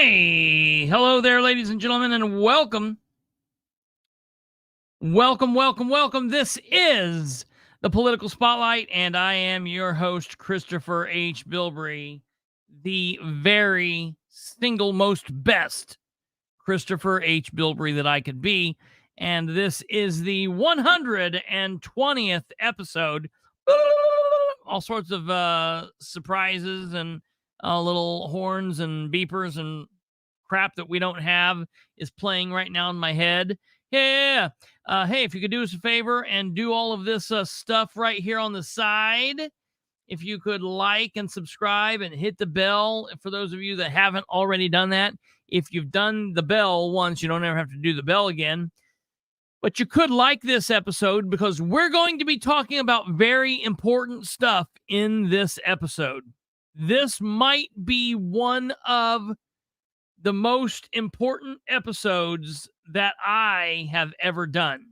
Hey, hello there, ladies and gentlemen, and welcome. Welcome. This is the Political Spotlight, and I am your host, Christopher H. Bilbrey, the very single most best Christopher H. Bilbrey that I could be. And this is the 120th episode. All sorts of surprises and little horns and beepers and crap that we don't have is playing right now in my head. Yeah. Hey, if you could do us a favor and do all of this stuff right here on the side, if you could like and subscribe and hit the bell for those of you that haven't already done that. If you've done the bell once, you don't ever have to do the bell again. But you could like this episode because we're going to be talking about very important stuff in this episode. This might be one of the most important episodes that I have ever done.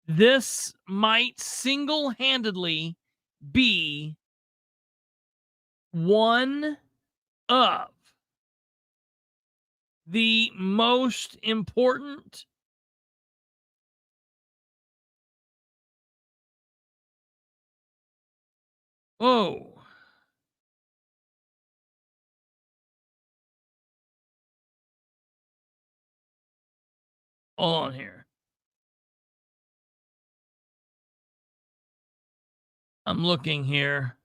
This might single-handedly be one of the most important Hold on here. I'm looking here.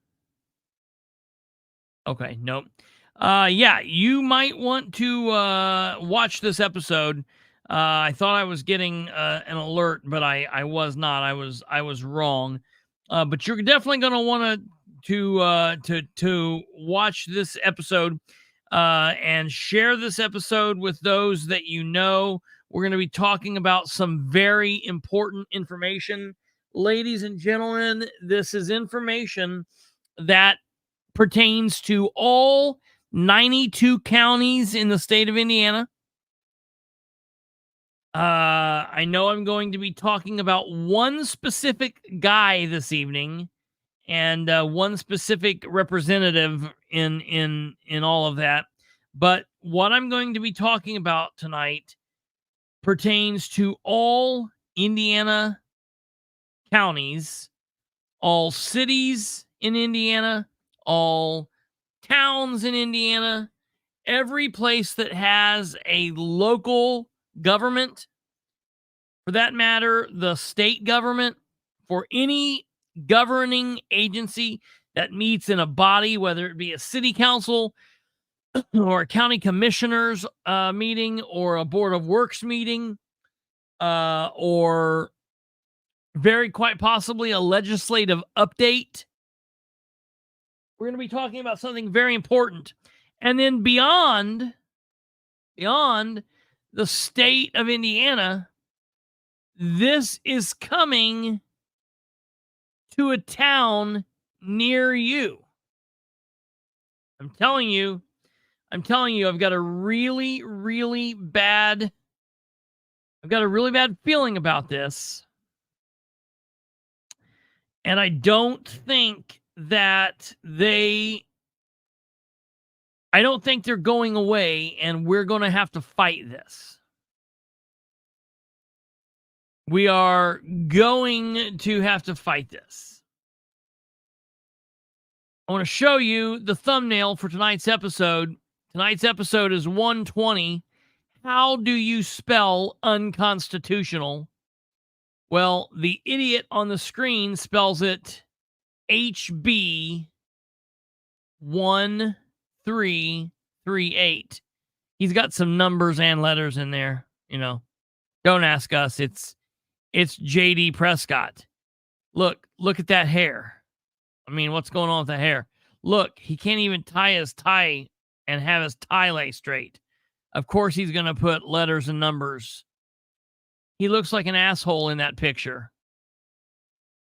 Okay, nope. Yeah, you might want to watch this episode. I thought I was getting an alert, but I was not. I was wrong. But you're definitely going to want to watch this episode and share this episode with those that you know. We're going to be talking about some very important information. Ladies and gentlemen, this is information that pertains to all 92 counties in the state of Indiana. I know I'm going to be talking about one specific guy this evening and one specific representative in all of that. But what I'm going to be talking about tonight pertains to all Indiana counties, all cities in Indiana, all towns in Indiana, every place that has a local government, for that matter, the state government, for any governing agency that meets in a body, whether it be a city council or a county commissioners meeting or a board of works meeting or very quite possibly a legislative update. We're going to be talking about something very important. And then beyond the state of Indiana, this is coming to a town near you. I'm telling you, I've got a really bad feeling about this. And I don't think that they're going away, and we're going to have to fight this. We are going to have to fight this. I want to show you the thumbnail for tonight's episode. Tonight's episode is 120. How do you spell unconstitutional? Well, the idiot on the screen spells it HB 1338. He's got some numbers and letters in there, you know. Don't ask us. It's JD Prescott. Look at that hair. I mean, what's going on with the hair? Look, he can't even tie his tie and have his tie lay straight. Of course he's going to put letters and numbers. He looks like an asshole in that picture.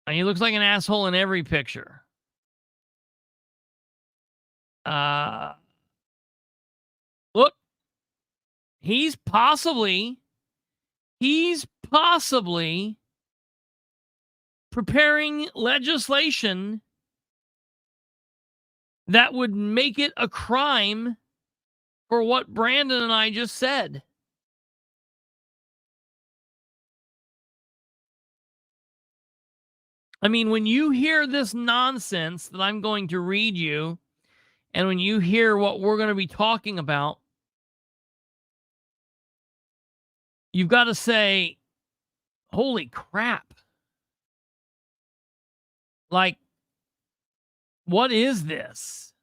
And he looks like an asshole in every picture. Look, he's possibly preparing legislation that would make it a crime for what Brandon and I just said. I mean, when you hear this nonsense that I'm going to read you, and when you hear what we're going to be talking about, you've got to say, holy crap. Like, what is this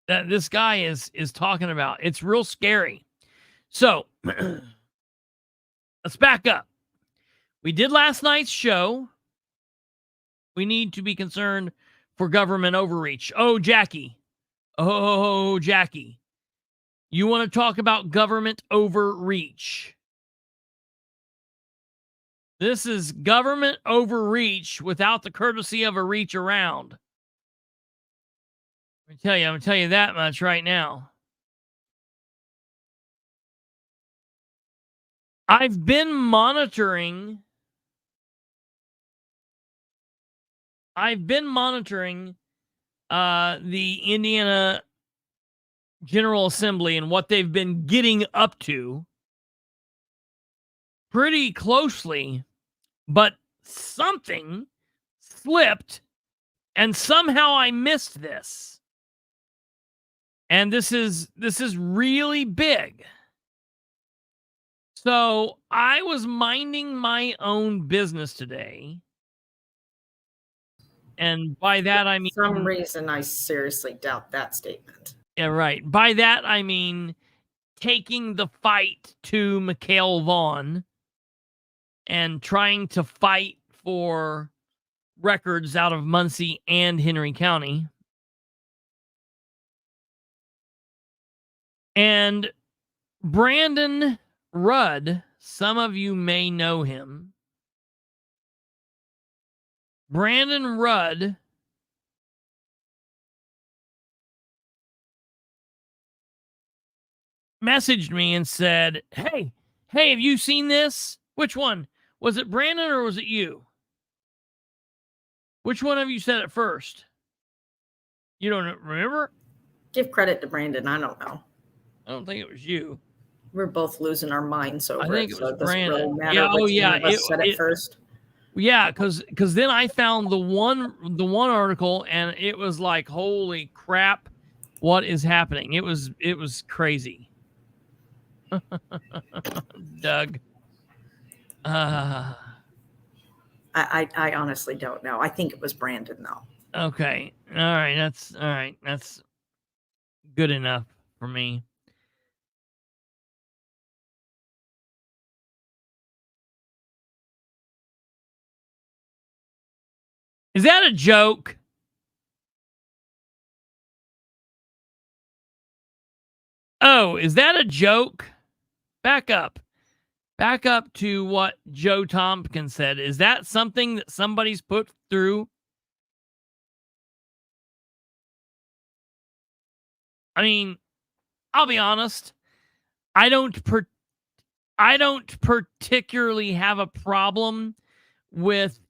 that this guy is talking about? It's real scary. So let's back up. We did last night's show. We need to be concerned for government overreach. Oh, Jackie. Oh, Jackie. You want to talk about government overreach? This is government overreach without the courtesy of a reach around. I'm going to tell you that much right now. I've been monitoring the Indiana General Assembly and what they've been getting up to pretty closely, but something slipped and somehow I missed this. And this is really big. So I was minding my own business today. And by that, I mean... For some reason, I seriously doubt that statement. Yeah, right. By that, I mean taking the fight to McHale Vaughn and trying to fight for records out of Muncie and Henry County. And Brandon Rudd, some of you may know him. Brandon Rudd messaged me and said, hey, have you seen this? Which one? Was it Brandon or was it you? Which one of you said it first? You don't remember? Give credit to Brandon. I don't know. I don't think it was you. We're both losing our minds over I think it was Brandon. Really matter which one of us said it first. Yeah, because then I found the one article and it was like, holy crap, what is happening? It was crazy. Doug. I honestly don't know. I think it was Brandon though. Okay. All right. That's good enough for me. Is that a joke? Oh, is that a joke? Back up. Back up to what Joe Tompkins said. Is that something that somebody's put through? I mean, I'll be honest. I don't particularly have a problem with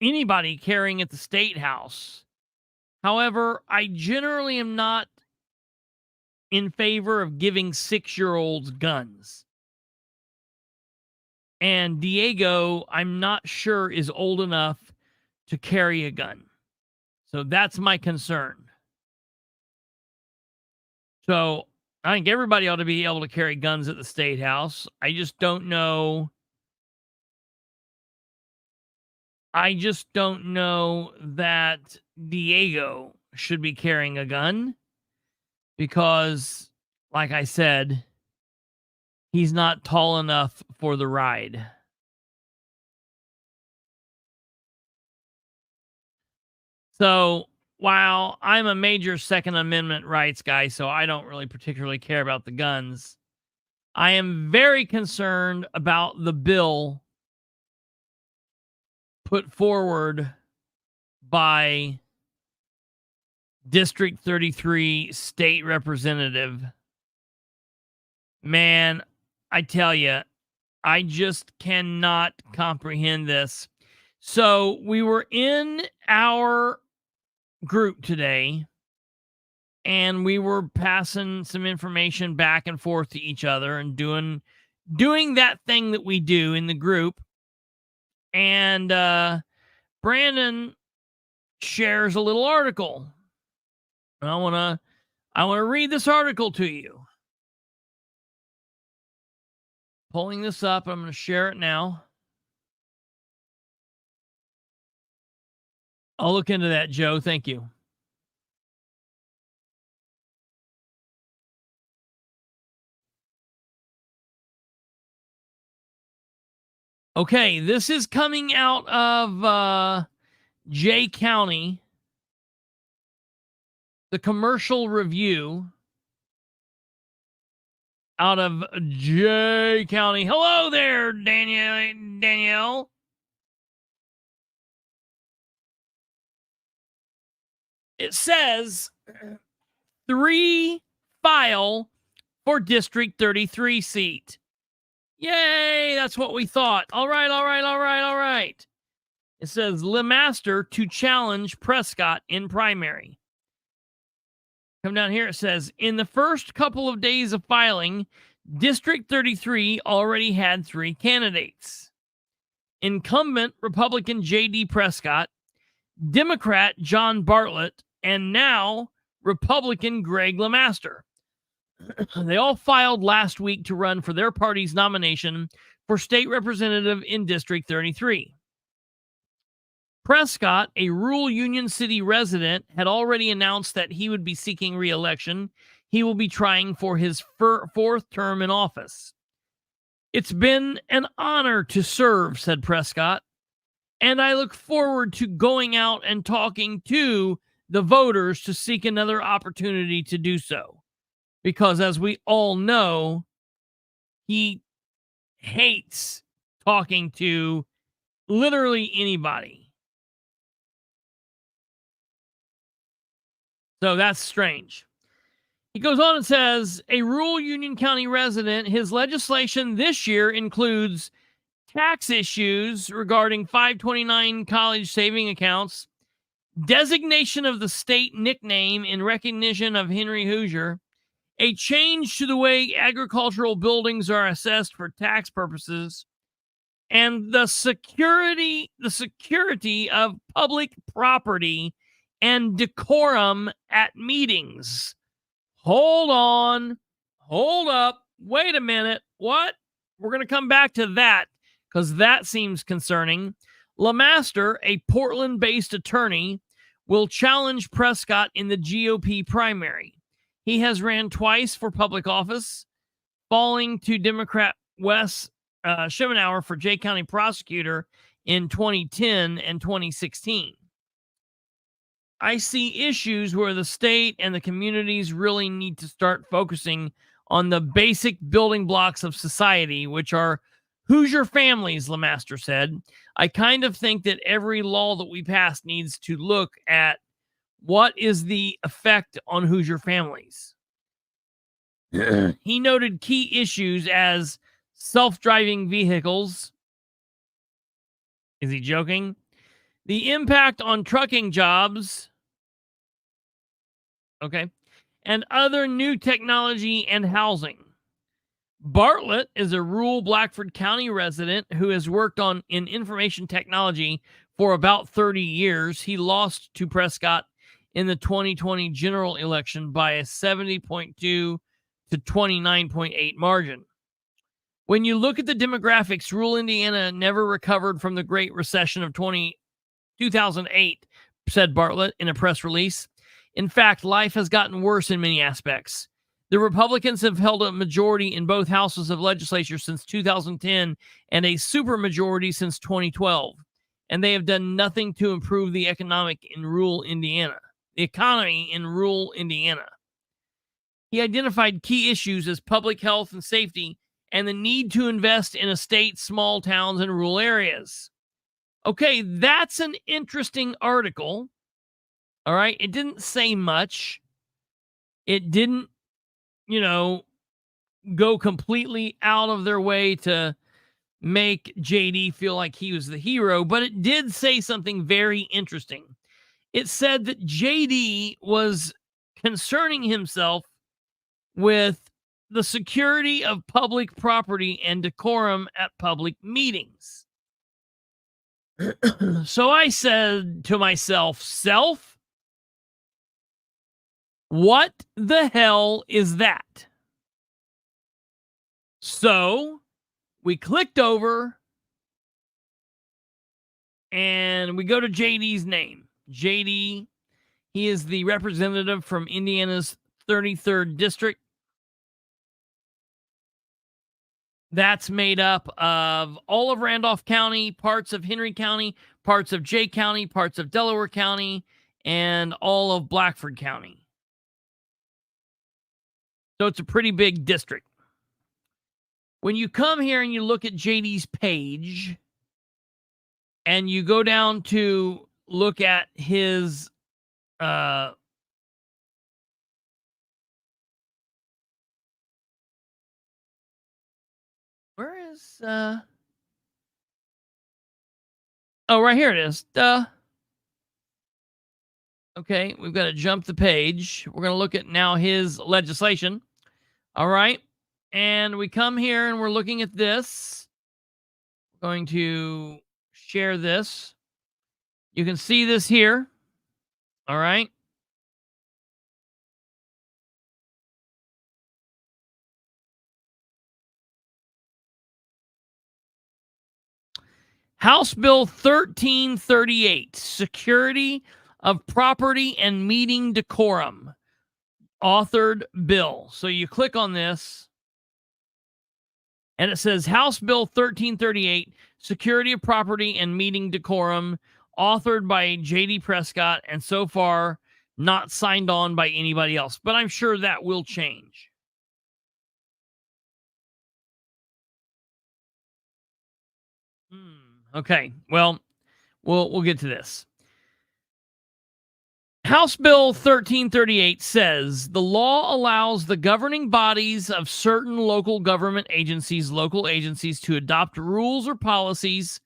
anybody carrying at the State House. However, I generally am not in favor of giving 6-year-olds guns. And Diego, I'm not sure, is old enough to carry a gun. So that's my concern. So I think everybody ought to be able to carry guns at the State House. I just don't know. That Diego should be carrying a gun because, like I said, he's not tall enough for the ride. So while I'm a major Second Amendment rights guy, so I don't really particularly care about the guns, I am very concerned about the bill put forward by District 33 State Representative. Man, I tell you, I just cannot comprehend this. So we were in our group today, and we were passing some information back and forth to each other and doing that thing that we do in the group. And Brandon shares a little article. And I want to read this article to you. Pulling this up, I'm going to share it now. I'll look into that, Joe. Thank you. Okay, this is coming out of Jay County, the Commercial Review out of Jay County. Hello there, Danielle. It says 3 file for District 33 seat. Yay, that's what we thought. All right. It says LeMaster to challenge Prescott in primary. Come down here, it says, in the first couple of days of filing, District 33 already had 3 candidates. Incumbent Republican J.D. Prescott, Democrat John Bartlett, and now Republican Greg LeMaster. They all filed last week to run for their party's nomination for state representative in District 33. Prescott, a rural Union City resident, had already announced that he would be seeking re-election. He will be trying for his 4th term in office. It's been an honor to serve, said Prescott, and I look forward to going out and talking to the voters to seek another opportunity to do so. Because as we all know, he hates talking to literally anybody. So that's strange. He goes on and says, a rural Union County resident, his legislation this year includes tax issues regarding 529 college saving accounts, designation of the state nickname in recognition of Henry Hoosier, a change to the way agricultural buildings are assessed for tax purposes, and the security of public property and decorum at meetings. Hold on. Hold up. Wait a minute. What? We're going to come back to that because that seems concerning. LeMaster, a Portland-based attorney, will challenge Prescott in the GOP primary. He has ran twice for public office, falling to Democrat Wes Chimenauer for Jay County prosecutor in 2010 and 2016. I see issues where the state and the communities really need to start focusing on the basic building blocks of society, which are Hoosier families, LeMaster said. I kind of think that every law that we pass needs to look at what is the effect on Hoosier families. He noted key issues as self-driving vehicles. Is he joking? The impact on trucking jobs. Okay. And other new technology and housing. Bartlett is a rural Blackford County resident who has worked in information technology for about 30 years. He lost to Prescott in the 2020 general election by a 70.2 to 29.8 margin. When you look at the demographics, rural Indiana never recovered from the Great Recession of 2008, said Bartlett in a press release. In fact, life has gotten worse in many aspects. The Republicans have held a majority in both houses of legislature since 2010 and a supermajority since 2012, and they have done nothing to improve the economy in rural Indiana. He identified key issues as public health and safety and the need to invest in estates, small towns, and rural areas. Okay, that's an interesting article. All right, it didn't say much. It didn't, go completely out of their way to make JD feel like he was the hero, but it did say something very interesting. it said that JD was concerning himself with the security of public property and decorum at public meetings. So I said to myself, what the hell is that? So we clicked over and we go to JD's name. JD, he is the representative from Indiana's 33rd district. That's made up of all of Randolph County, parts of Henry County, parts of Jay County, parts of Delaware County, and all of Blackford County. So it's a pretty big district. When you come here and you look at JD's page, and you go down to look at his where is oh, right here it is. Okay, we've got to jump the page. We're going to look at now his legislation. All right. And we come here and we're looking at this. We're going to share this. You can see this here. All right. House Bill 1338, Security of Property and Meeting Decorum, authored bill. So you click on this, and it says House Bill 1338, Security of Property and Meeting Decorum, authored by J.D. Prescott, and so far not signed on by anybody else. But I'm sure that will change. Okay, well, we'll get to this. House Bill 1338 says the law allows the governing bodies of certain local government agencies, local agencies, to adopt rules or policies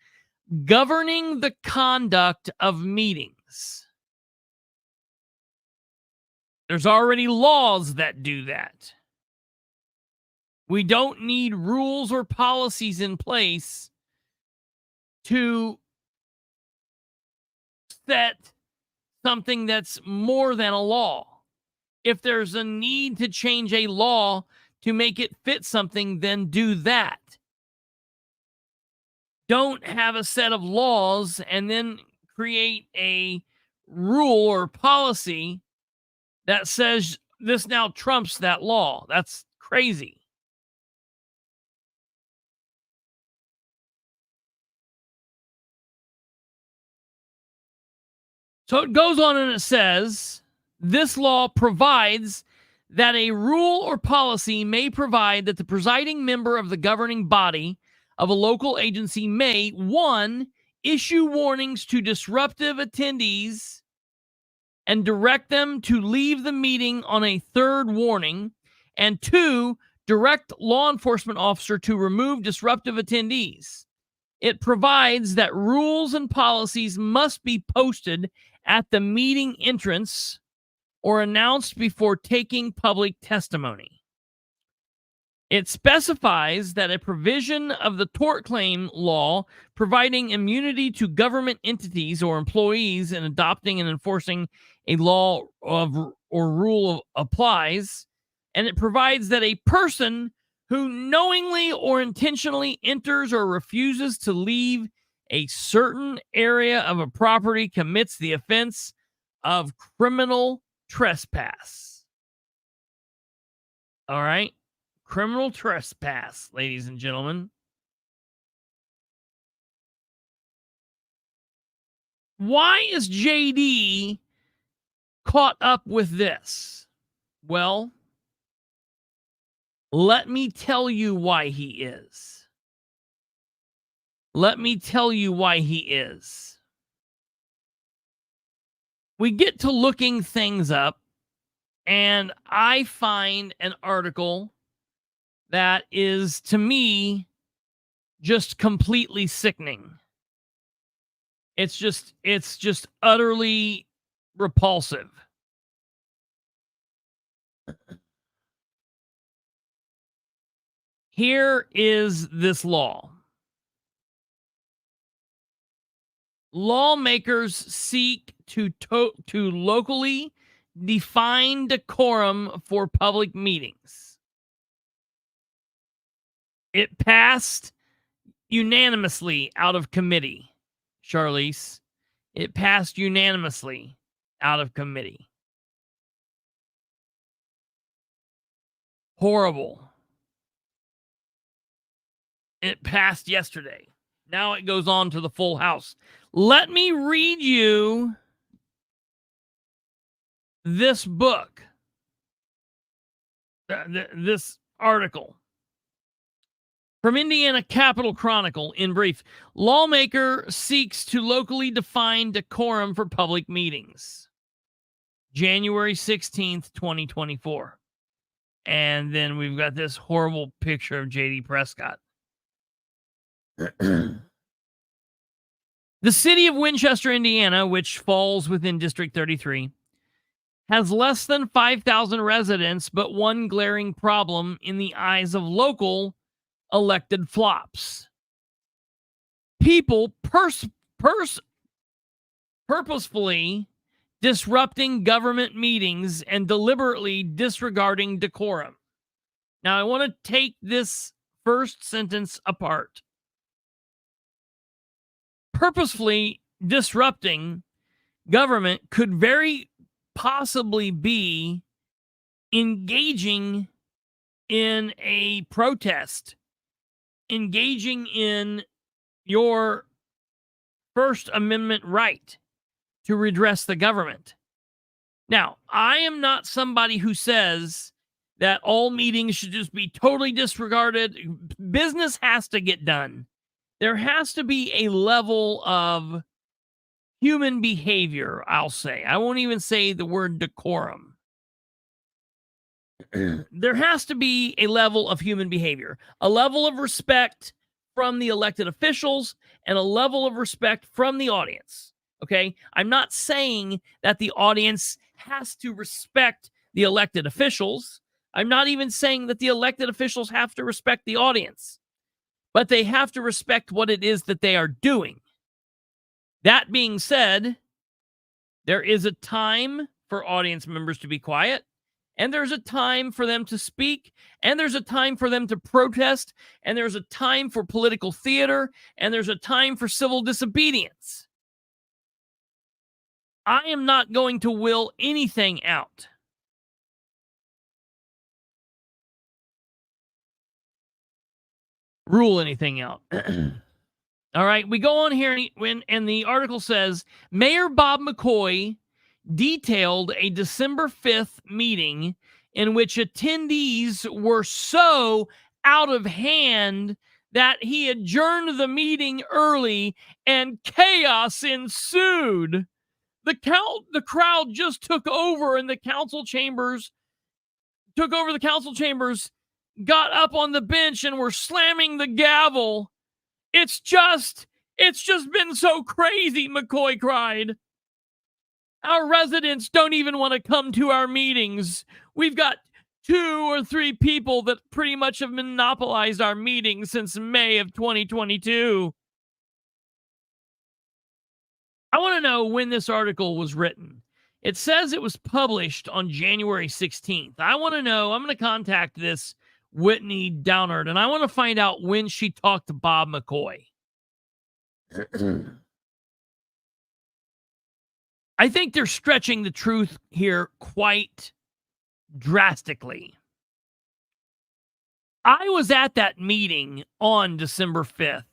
governing the conduct of meetings. There's already laws that do that. We don't need rules or policies in place to set something that's more than a law. If there's a need to change a law to make it fit something, then do that. Don't have a set of laws and then create a rule or policy that says this now trumps that law. That's crazy. So it goes on and it says, this law provides that a rule or policy may provide that the presiding member of the governing body of a local agency may, 1, issue warnings to disruptive attendees and direct them to leave the meeting on a third warning, and 2, direct law enforcement officer to remove disruptive attendees. It provides that rules and policies must be posted at the meeting entrance or announced before taking public testimony. It specifies that a provision of the tort claim law providing immunity to government entities or employees in adopting and enforcing a law or rule applies, and it provides that a person who knowingly or intentionally enters or refuses to leave a certain area of a property commits the offense of criminal trespass. All right? Criminal trespass, ladies and gentlemen. Why is JD caught up with this? Well, let me tell you why he is. Let me tell you why he is. We get to looking things up, and I find an article that is, to me, just completely sickening. It's just utterly repulsive. Here is this law. Lawmakers seek to locally define decorum for public meetings. It passed unanimously out of committee, Charlize. It passed unanimously out of committee. Horrible. It passed yesterday. Now it goes on to the full House. Let me read you this book, this article from Indiana Capitol Chronicle. In brief, lawmaker seeks to locally define decorum for public meetings. January 16th, 2024. And then we've got this horrible picture of J.D. Prescott. The city of Winchester, Indiana, which falls within District 33, has less than 5,000 residents, but one glaring problem in the eyes of local elected flops. People purposefully disrupting government meetings and deliberately disregarding decorum. Now, I want to take this first sentence apart. Purposefully disrupting government could very possibly be engaging in a protest, engaging in your First Amendment right to redress the government. Now, I am not somebody who says that all meetings should just be totally disregarded. Business has to get done. There has to be a level of human behavior, I'll say. I won't even say the word decorum. There has to be a level of human behavior, a level of respect from the elected officials, and a level of respect from the audience. Okay? I'm not saying that the audience has to respect the elected officials. I'm not even saying that the elected officials have to respect the audience. But they have to respect what it is that they are doing. That being said, there is a time for audience members to be quiet, and there's a time for them to speak, and there's a time for them to protest, and there's a time for political theater, and there's a time for civil disobedience. I am not going to will anything out. Rule anything out. All right, we go on here, and the article says, Mayor Bob McCoy detailed a December 5th meeting in which attendees were so out of hand that he adjourned the meeting early and chaos ensued. The crowd just took over in the council chambers, got up on the bench and were slamming the gavel. It's just been so crazy, McCoy cried. Our residents don't even want to come to our meetings. We've got 2 or 3 people that pretty much have monopolized our meetings since May of 2022. I want to know when this article was written. It says it was published on January 16th. I want to know, I'm going to contact this Whitney Downard, and I want to find out when she talked to Bob McCoy. I think they're stretching the truth here quite drastically. I was at that meeting on December 5th,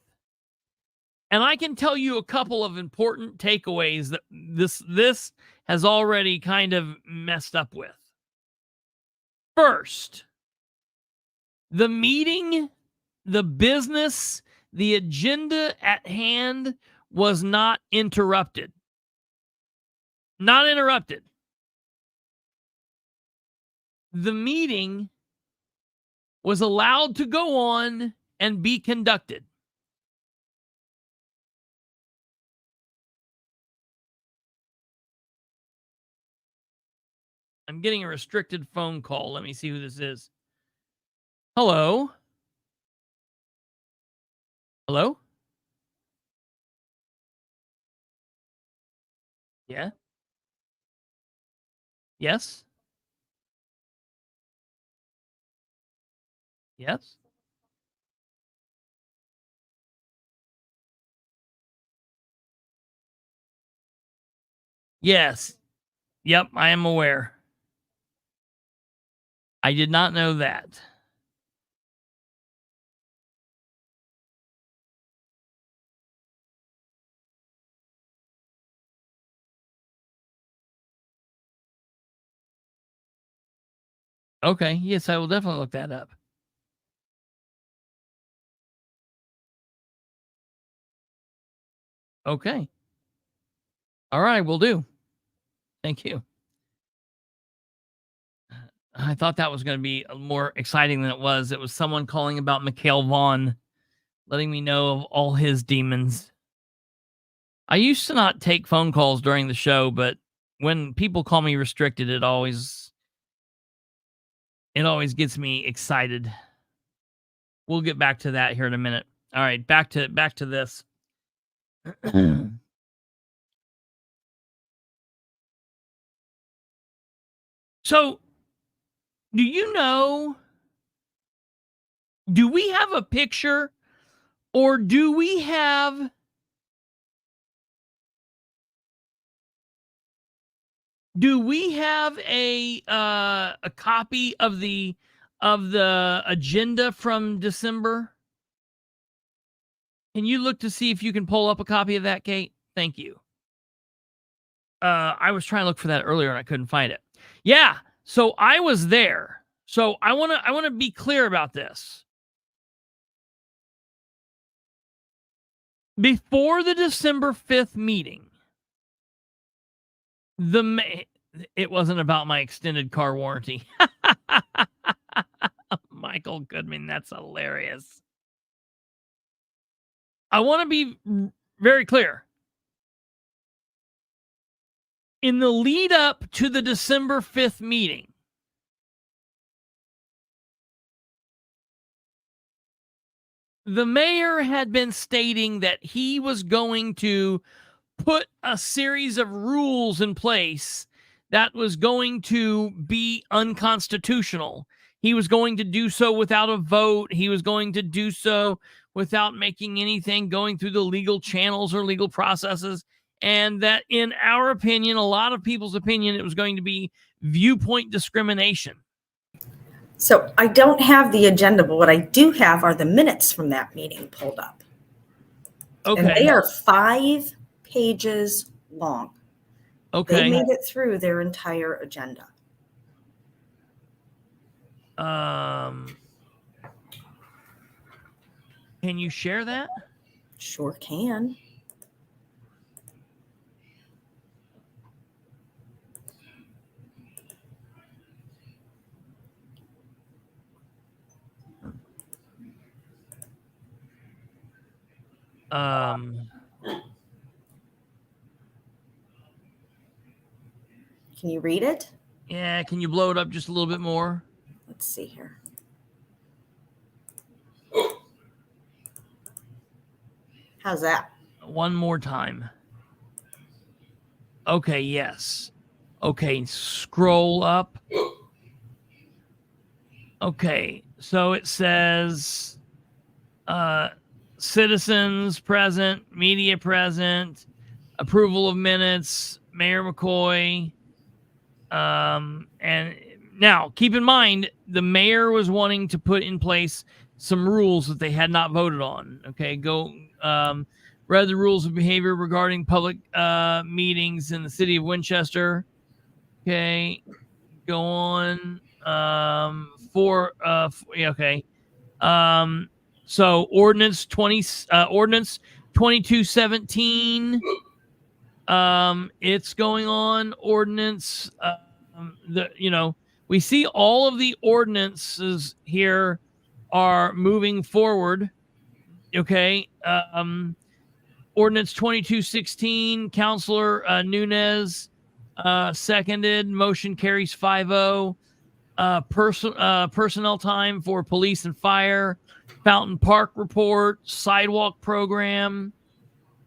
and I can tell you a couple of important takeaways that this has already kind of messed up with. First, the meeting, the business, the agenda at hand was not interrupted. Not interrupted. The meeting was allowed to go on and be conducted. I'm getting a restricted phone call. Let me see who this is. Hello? Hello? Yeah? Yes? Yes? Yes. Yep, I am aware. I did not know that. Okay, yes, I will definitely look that up. Okay. All right, will do. Thank you. I thought that was going to be more exciting than it was. It was someone calling about Mikhail Vaughn, letting me know of all his demons. I used to not take phone calls during the show, but when people call me restricted, it always gets me excited. We'll get back to that here in a minute. All right, back to this. So, do you know, do we have a picture, or do we have a copy of the agenda from December? Can you look to see if you can pull up a copy of that, Kate? Thank you. I was trying to look for that earlier and I couldn't find it. Yeah, so I was there. So I want to be clear about this. Before the December 5th meeting, it wasn't about my extended car warranty. Michael Goodman, that's hilarious. I want to be very clear. In the lead up to the December 5th meeting, the mayor had been stating that he was going to put a series of rules in place that was going to be unconstitutional. He was going to do so without a vote. He was going to do so without making anything going through the legal channels or legal processes. And that, in our opinion, a lot of people's opinion, it was going to be viewpoint discrimination. So I don't have the agenda, but what I do have are the minutes from that meeting pulled up. Okay. And they are 5 pages long. Okay. They made it through their entire agenda. Can you share that? Sure can. Can you read it? Yeah, can you blow it up just a little bit more? Let's see here. How's that? One more time. Okay, yes. Okay, scroll up. Okay, so it says citizens present, media present, approval of minutes, Mayor McCoy. And now keep in mind, the mayor was wanting to put in place some rules that they had not voted on. Okay, read the rules of behavior regarding public meetings in the city of Winchester. Okay, go on. Okay. So ordinance 2217. It's going on. Ordinance. We see all of the ordinances here are moving forward. Okay. Ordinance 2216, Councilor Nunez Seconded. Motion carries 5-0. Personnel time for police and fire. Fountain Park report. Sidewalk program.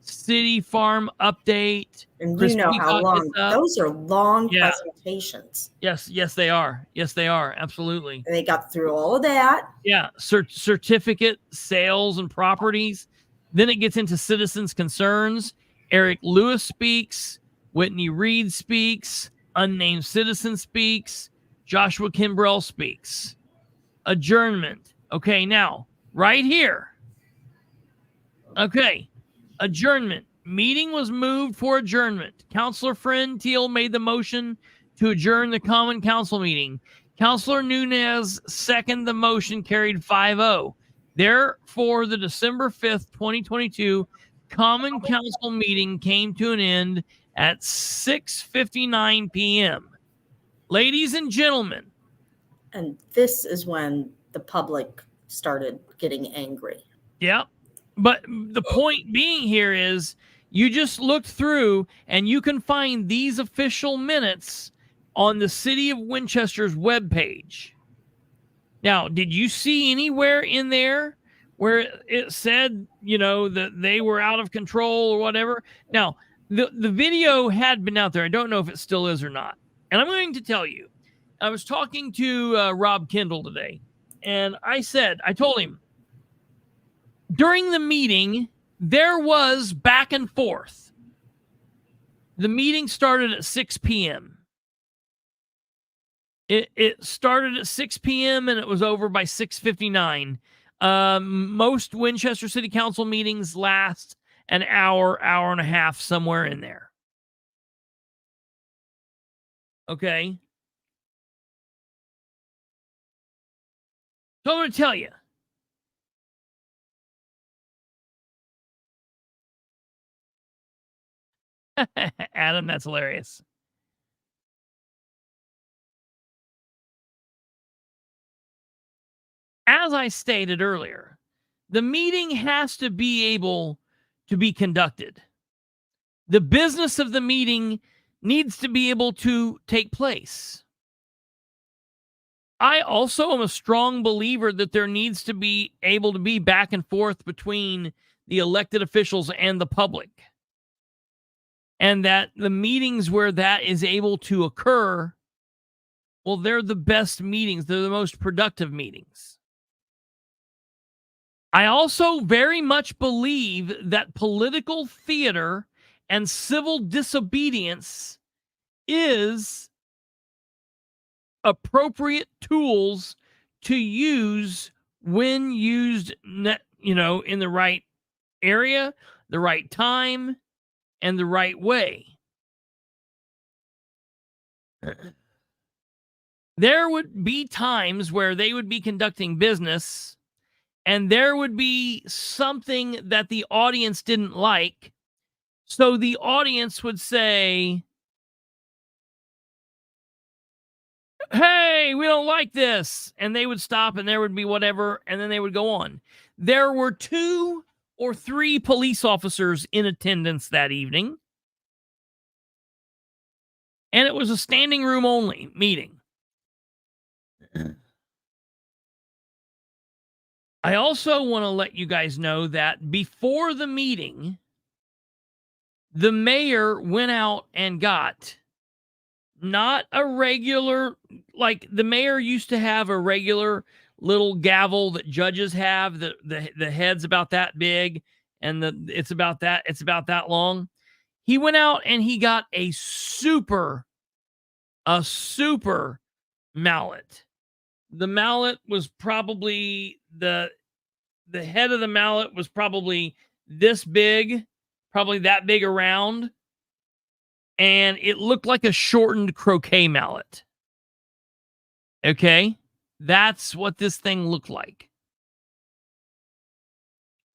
City farm update. And Chris you know how Peacock long, gets up. those are long Yeah. presentations. Yes, they are. Yes, they are. Absolutely. And they got through all of that. Yeah. Certificate, sales, and properties. Then it gets into citizens' concerns. Eric Lewis speaks. Whitney Reed speaks. Unnamed citizen speaks. Joshua Kimbrell speaks. Adjournment. Okay, now, right here. Okay, adjournment. Meeting was moved for adjournment. Councilor Friend Teal made the motion to adjourn the common council meeting. Councilor Nunez seconded the motion, carried 5-0. Therefore, the December 5th, 2022 common council meeting came to an end at 6:59 p.m. Ladies and gentlemen. And this is when the public started getting angry. Yeah. But the point being here is you just look through and you can find these official minutes on the City of Winchester's webpage. Now, did you see anywhere in there where it said, that they were out of control or whatever? Now, the video had been out there. I don't know if it still is or not. And I'm going to tell you, I was talking to Rob Kendall today, and I told him, during the meeting, there was back and forth. The meeting started at 6 p.m. It started at 6 p.m. and it was over by 6:59. Most Winchester City Council meetings last an hour, hour and a half, somewhere in there. Okay. So I'm going to tell you. Adam, that's hilarious. As I stated earlier, the meeting has to be able to be conducted. The business of the meeting needs to be able to take place. I also am a strong believer that there needs to be able to be back and forth between the elected officials and the public. And that the meetings where that is able to occur, well, they're the best meetings. They're the most productive meetings. I also very much believe that political theater and civil disobedience is appropriate tools to use when used, in the right area, the right time, and the right way. There would be times where they would be conducting business and there would be something that the audience didn't like. So the audience would say, hey, we don't like this. And they would stop and there would be whatever. And then they would go on. There were 2 or 3 police officers in attendance that evening. And it was a standing room only meeting. I also want to let you guys know that before the meeting, the mayor went out and got not a regular, like the mayor used to have a regular little gavel that judges have, the head's about that big and it's about that long. He went out and he got a super mallet. The mallet was probably the head of the mallet was probably this big, probably that big around. And it looked like a shortened croquet mallet. Okay. That's what this thing looked like.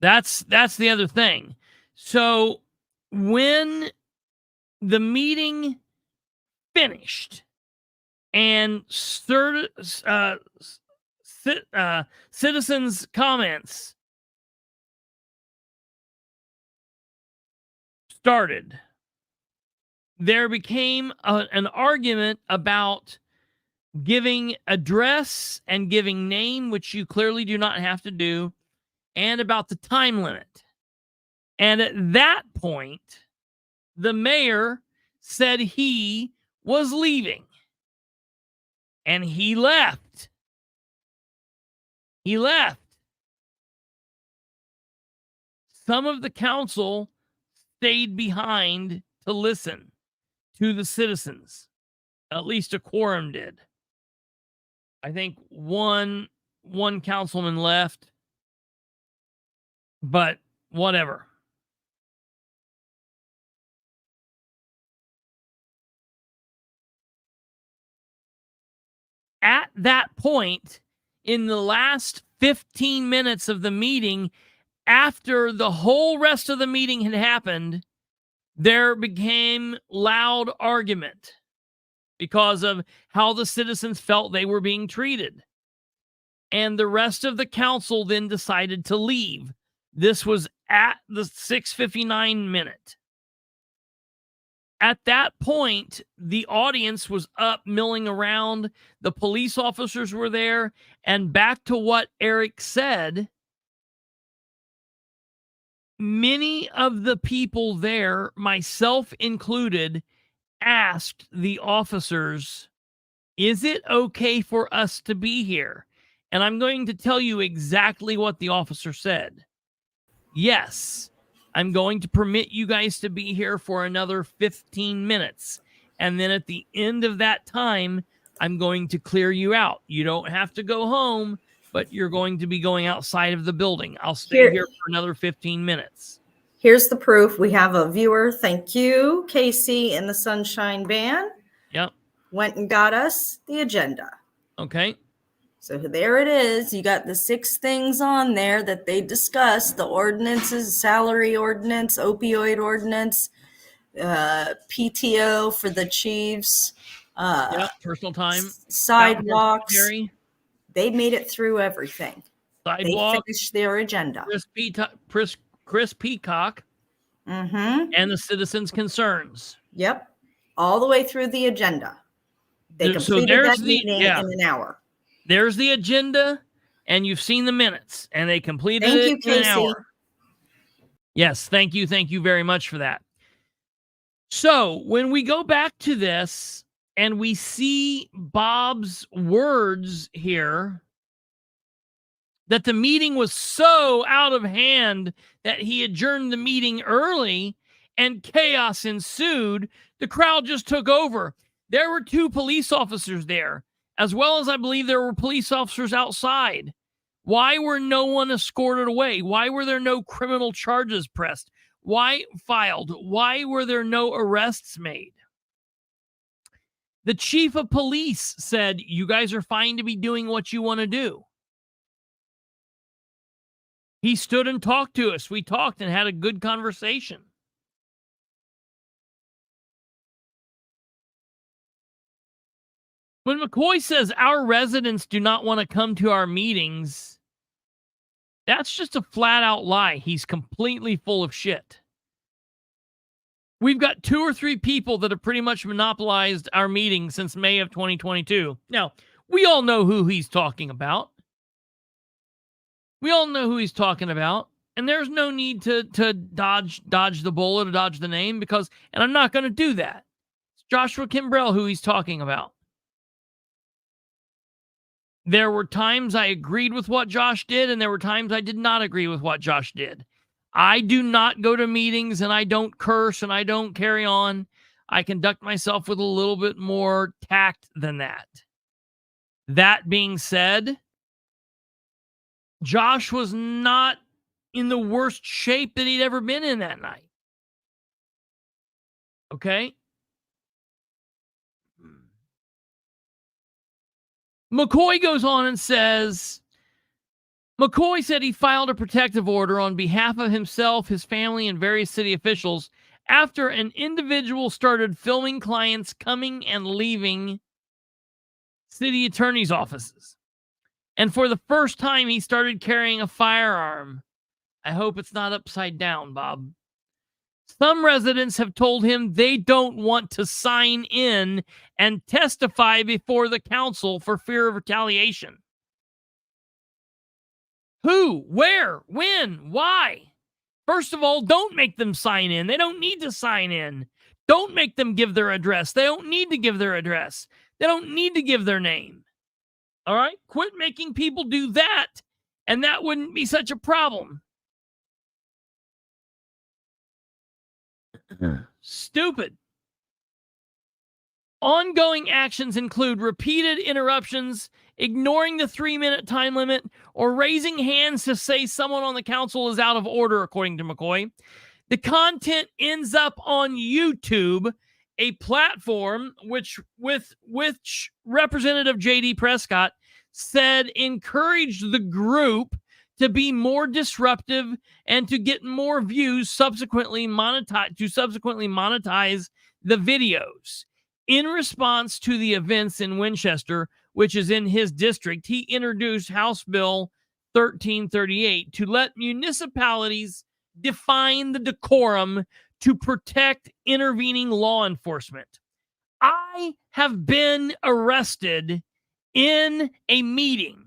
That's the other thing. So when the meeting finished and citizens' comments started, there became an argument about giving address and giving name, which you clearly do not have to do, and about the time limit. And at that point, the mayor said he was leaving. And he left. He left. Some of the council stayed behind to listen to the citizens. At least a quorum did. I think one councilman left, but whatever. At that point, in the last 15 minutes of the meeting, after the whole rest of the meeting had happened, there became loud argument because of how the citizens felt they were being treated. And the rest of the council then decided to leave. This was at the 6:59 minute. At that point, the audience was up milling around. The police officers were there. And back to what Eric said, many of the people there, myself included, asked the officers, is it okay for us to be here? And I'm going to tell you exactly what the officer said. Yes, I'm going to permit you guys to be here for another 15 minutes. And then at the end of that time, I'm going to clear you out. You don't have to go home, but you're going to be going outside of the building. I'll stay here for another 15 minutes. Here's the proof. We have a viewer. Thank you, Casey in the Sunshine Band. Yep. Went and got us the agenda. Okay. So there it is. You got the 6 things on there that they discussed: the ordinances, salary ordinance, opioid ordinance, PTO for the chiefs, personal time, sidewalks. They made it through everything. Sidewalk, they finished their agenda. Chris Peacock, and the citizens' concerns. Yep, all the way through the agenda. They completed that meeting in an hour. There's the agenda, and you've seen the minutes, and they completed it in an hour. Yes, thank you very much for that. So when we go back to this, and we see Bob's words here, that the meeting was so out of hand that he adjourned the meeting early, and chaos ensued, the crowd just took over. There were 2 police officers there, as well as I believe there were police officers outside. Why were no one escorted away? Why were there no criminal charges pressed? Why filed? Why were there no arrests made? The chief of police said, you guys are fine to be doing what you want to do. He stood and talked to us. We talked and had a good conversation. When McCoy says our residents do not want to come to our meetings, that's just a flat out lie. He's completely full of shit. We've got 2 or 3 people that have pretty much monopolized our meetings since May of 2022. Now, we all know who he's talking about. And there's no need to dodge the bullet or dodge the name and I'm not going to do that. It's Joshua Kimbrell who he's talking about. There were times I agreed with what Josh did, and there were times I did not agree with what Josh did. I do not go to meetings, and I don't curse, and I don't carry on. I conduct myself with a little bit more tact than that. That being said, Josh was not in the worst shape that he'd ever been in that night. Okay? McCoy goes on and says, McCoy said he filed a protective order on behalf of himself, his family, and various city officials after an individual started filming clients coming and leaving city attorney's offices. And for the first time, he started carrying a firearm. I hope it's not upside down, Bob. Some residents have told him they don't want to sign in and testify before the council for fear of retaliation. Who, where, when, why? First of all, don't make them sign in. They don't need to sign in. Don't make them give their address. They don't need to give their address. They don't need to give their name. All right? Quit making people do that, and that wouldn't be such a problem. Stupid. Ongoing actions include repeated interruptions, ignoring the 3-minute time limit, or raising hands to say someone on the council is out of order, according to McCoy. The content ends up on YouTube, a platform which Representative J.D. Prescott said encouraged the group to be more disruptive and to get more views, subsequently monetize the videos. In response to the events in Winchester, which is in his district, he introduced House Bill 1338 to let municipalities define the decorum to protect intervening law enforcement. I have been arrested in a meeting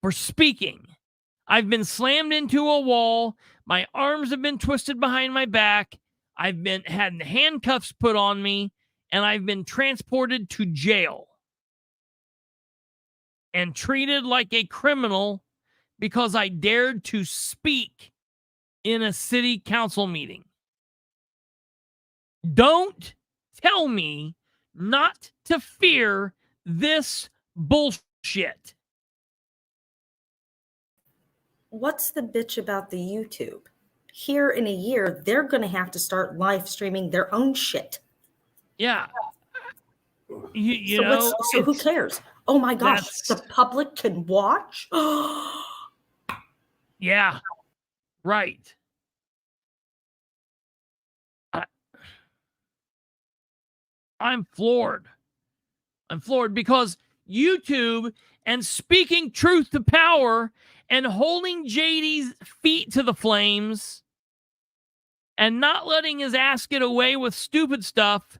for speaking. I've been slammed into a wall. My arms have been twisted behind my back. I've had handcuffs put on me, and I've been transported to jail and treated like a criminal because I dared to speak in a city council meeting. Don't tell me not to fear this bullshit. What's the bitch about the YouTube? Here in a year, they're going to have to start live streaming their own shit. Yeah. You know, so who cares? Oh my gosh, the public can watch? Yeah, right. I'm floored. I'm floored because YouTube and speaking truth to power and holding JD's feet to the flames and not letting his ass get away with stupid stuff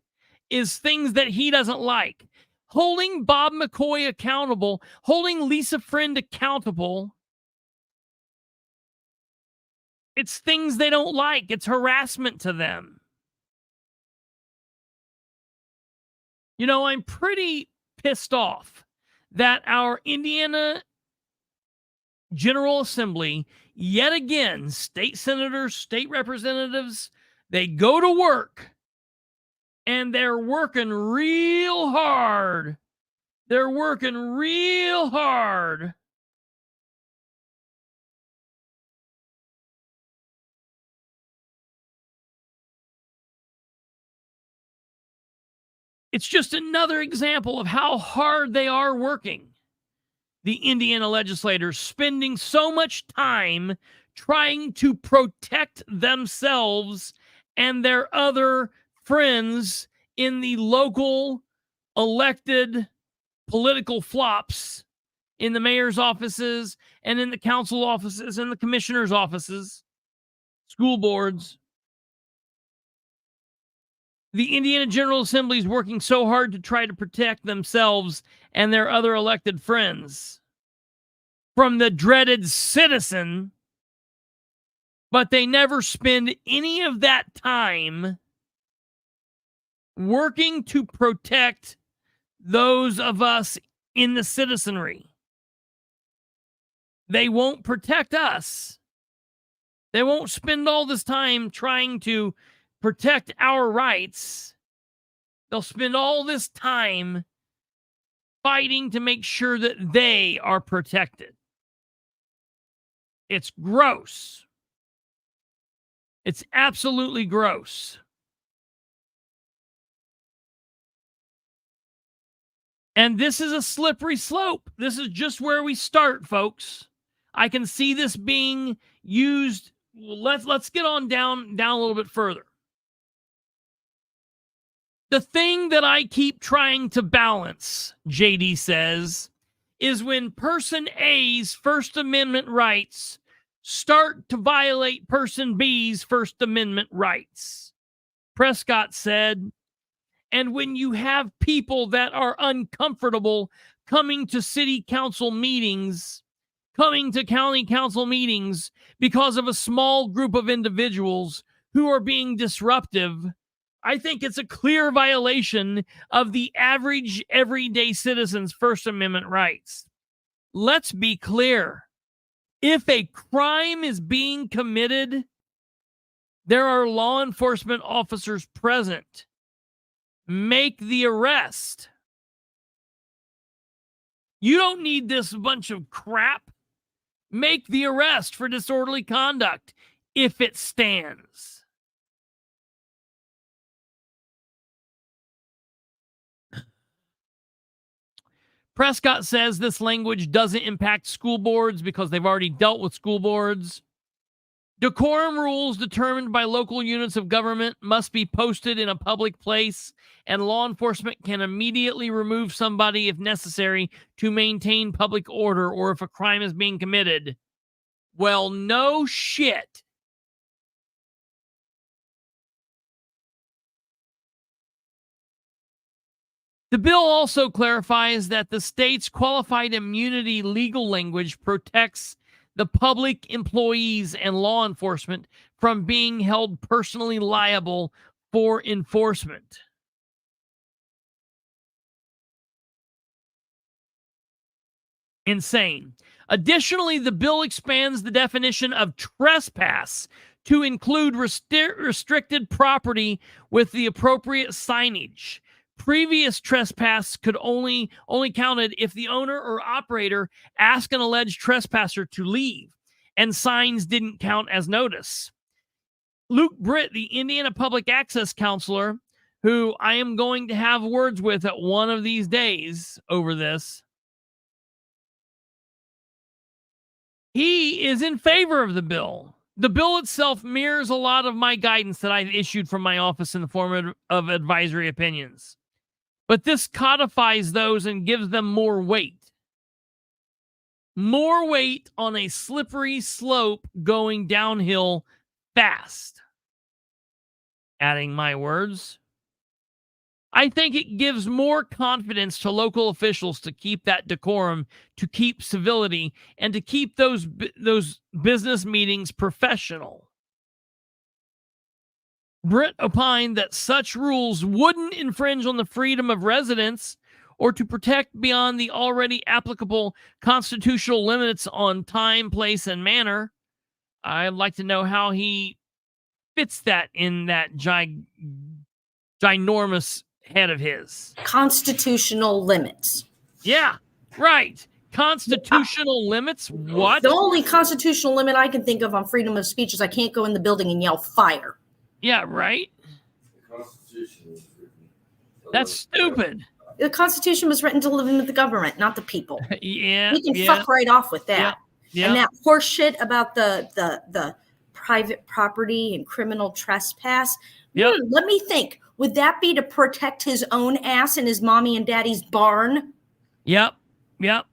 is things that he doesn't like. Holding Bob McCoy accountable, holding Lisa Friend accountable, it's things they don't like. It's harassment to them. You know, I'm pretty pissed off that our Indiana General Assembly, yet again, state senators, state representatives, they go to work and they're working real hard. They're working real hard It's just another example of how hard they are working. The Indiana legislators spending so much time trying to protect themselves and their other friends in the local elected political flops in the mayor's offices and in the council offices and the commissioner's offices, school boards. The Indiana General Assembly is working so hard to try to protect themselves and their other elected friends from the dreaded citizen, but they never spend any of that time working to protect those of us in the citizenry. They won't protect us. They won't spend all this time trying to protect our rights. They'll spend all this time fighting to make sure that they are protected. It's gross. It's absolutely gross. And this is a slippery slope. This is just where we start, folks. I can see this being used. Let's get on down a little bit further. The thing that I keep trying to balance, JD says, is when person A's First Amendment rights start to violate person B's First Amendment rights. Prescott said, and when you have people that are uncomfortable coming to city council meetings, coming to county council meetings because of a small group of individuals who are being disruptive, I think it's a clear violation of the average everyday citizen's First Amendment rights. Let's be clear. If a crime is being committed, there are law enforcement officers present. Make the arrest. You don't need this bunch of crap. Make the arrest for disorderly conduct if it stands. Prescott says this language doesn't impact school boards because they've already dealt with school boards. Decorum rules determined by local units of government must be posted in a public place, and law enforcement can immediately remove somebody if necessary to maintain public order or if a crime is being committed. Well, no shit. The bill also clarifies that the state's qualified immunity legal language protects the public employees and law enforcement from being held personally liable for enforcement. Insane. Additionally, the bill expands the definition of trespass to include restricted property with the appropriate signage. Previous trespass could only counted if the owner or operator asked an alleged trespasser to leave, and signs didn't count as notice. Luke Britt, the Indiana Public Access Counselor, who I am going to have words with at one of these days over this, he is in favor of the bill. The bill itself mirrors a lot of my guidance that I've issued from my office in the form of advisory opinions. But this codifies those and gives them more weight. More weight on a slippery slope going downhill fast. Adding my words. I think it gives more confidence to local officials to keep that decorum, to keep civility, and to keep those business meetings professional. Britt opined that such rules wouldn't infringe on the freedom of residents or to protect beyond the already applicable constitutional limits on time, place, and manner. I'd like to know how he fits that in that ginormous head of his. Constitutional limits. Yeah, right. Constitutional limits? What? The only constitutional limit I can think of on freedom of speech is I can't go in the building and yell fire. Yeah, right? The Constitution was written. That's stupid. The Constitution was written to limit the government, not the people. Yeah. We can fuck right off with that. Yeah. And that horse shit about the private property and criminal trespass. Yep. Let me think. Would that be to protect his own ass in his mommy and daddy's barn? Yep. They can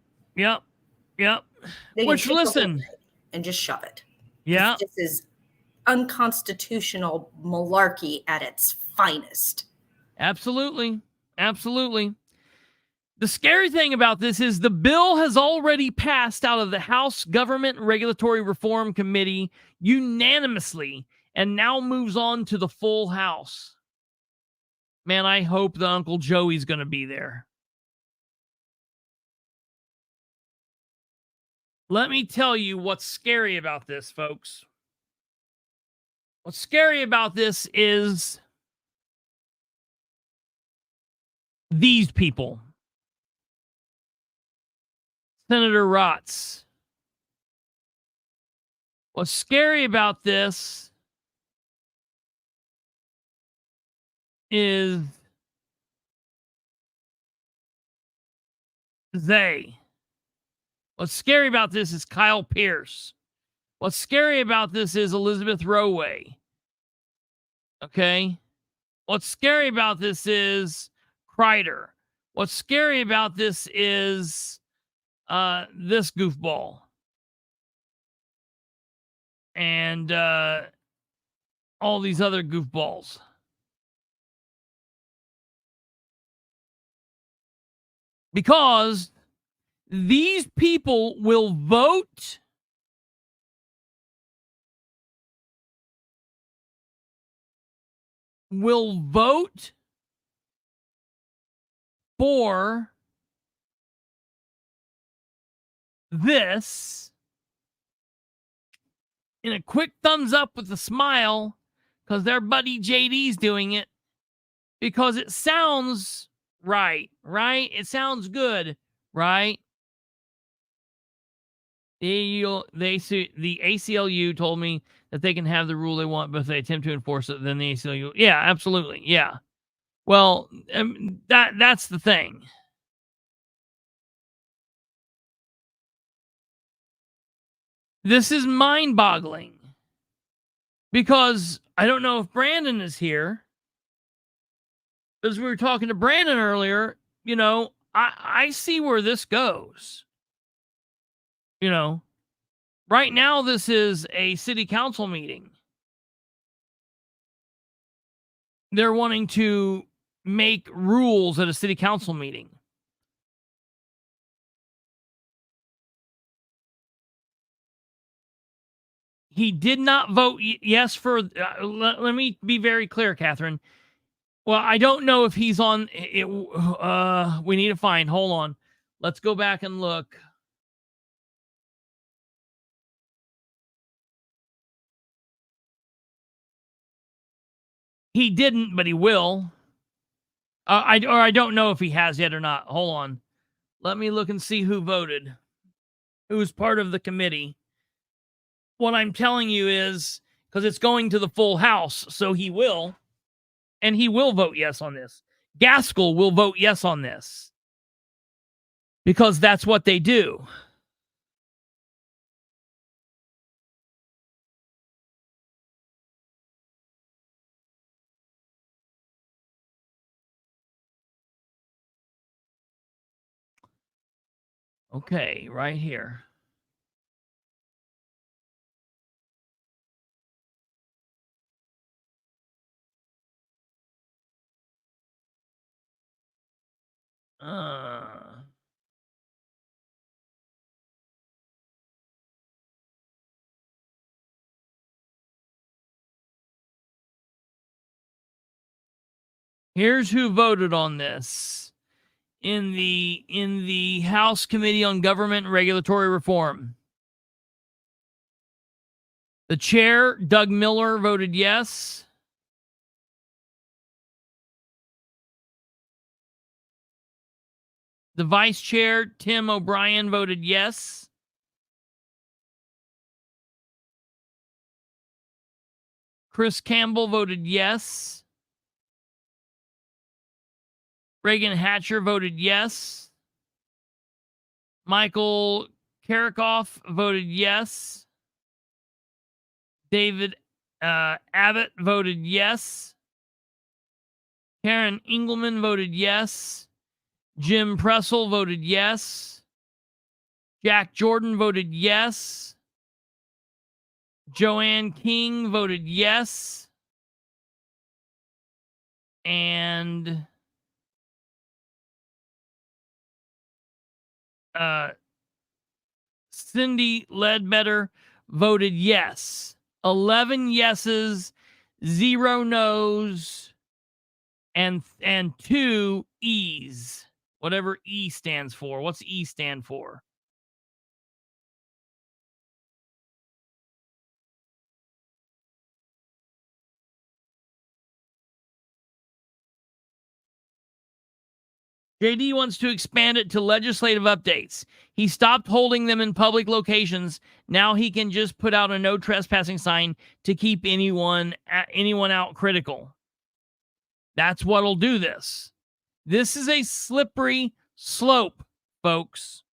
Which, take the listen. whole thing and just shove it. Yeah. This is unconstitutional malarkey at its finest. Absolutely. The scary thing about this is the bill has already passed out of the House Government Regulatory Reform Committee unanimously and now moves on to the full House. Man, I hope the Uncle Joey's going to be there. Let me tell you what's scary about this, folks. What's scary about this is these people. Senator Rotz. What's scary about this is they. What's scary about this is Kyle Pierce. What's scary about this is Elizabeth Roway. Okay? What's scary about this is Kreider. What's scary about this is this goofball. and all these other goofballs. Because these people will vote for this in a quick thumbs up with a smile because their buddy JD's doing it because it sounds right? It sounds good, right? The ACLU told me that they can have the rule they want, but if they attempt to enforce it, then the ACLU, yeah, absolutely, yeah. Well, that's the thing. This is mind-boggling because I don't know if Brandon is here. As we were talking to Brandon earlier, you know, I see where this goes. You know, right now this is a city council meeting. They're wanting to make rules at a city council meeting. He did not vote yes for. Let me be very clear, Catherine. Well, I don't know if he's on it. We need to find. Hold on. Let's go back and look. He didn't, but he will. I don't know if he has yet or not. Hold on. Let me look and see who voted. Who was part of the committee. What I'm telling you is, because it's going to the full house, so he will. And he will vote yes on this. Gaskell will vote yes on this. Because that's what they do. Okay, right here. Here's who voted on this in the House Committee on Government and Regulatory Reform. The chair, Doug Miller, voted yes. The vice chair, Tim O'Brien, voted yes. Chris Campbell voted yes. Reagan Hatcher voted yes. Michael Karikoff voted yes. David Abbott voted yes. Karen Engelman voted yes. Jim Pressel voted yes. Jack Jordan voted yes. Joanne King voted yes. And Cindy Ledbetter voted yes. 11 yeses, 0 no's, and 2 E's. Whatever E stands for. What's E stand for? JD wants to expand it to legislative updates. He stopped holding them in public locations. Now he can just put out a no trespassing sign to keep anyone out critical. That's what'll do this. This is a slippery slope, folks.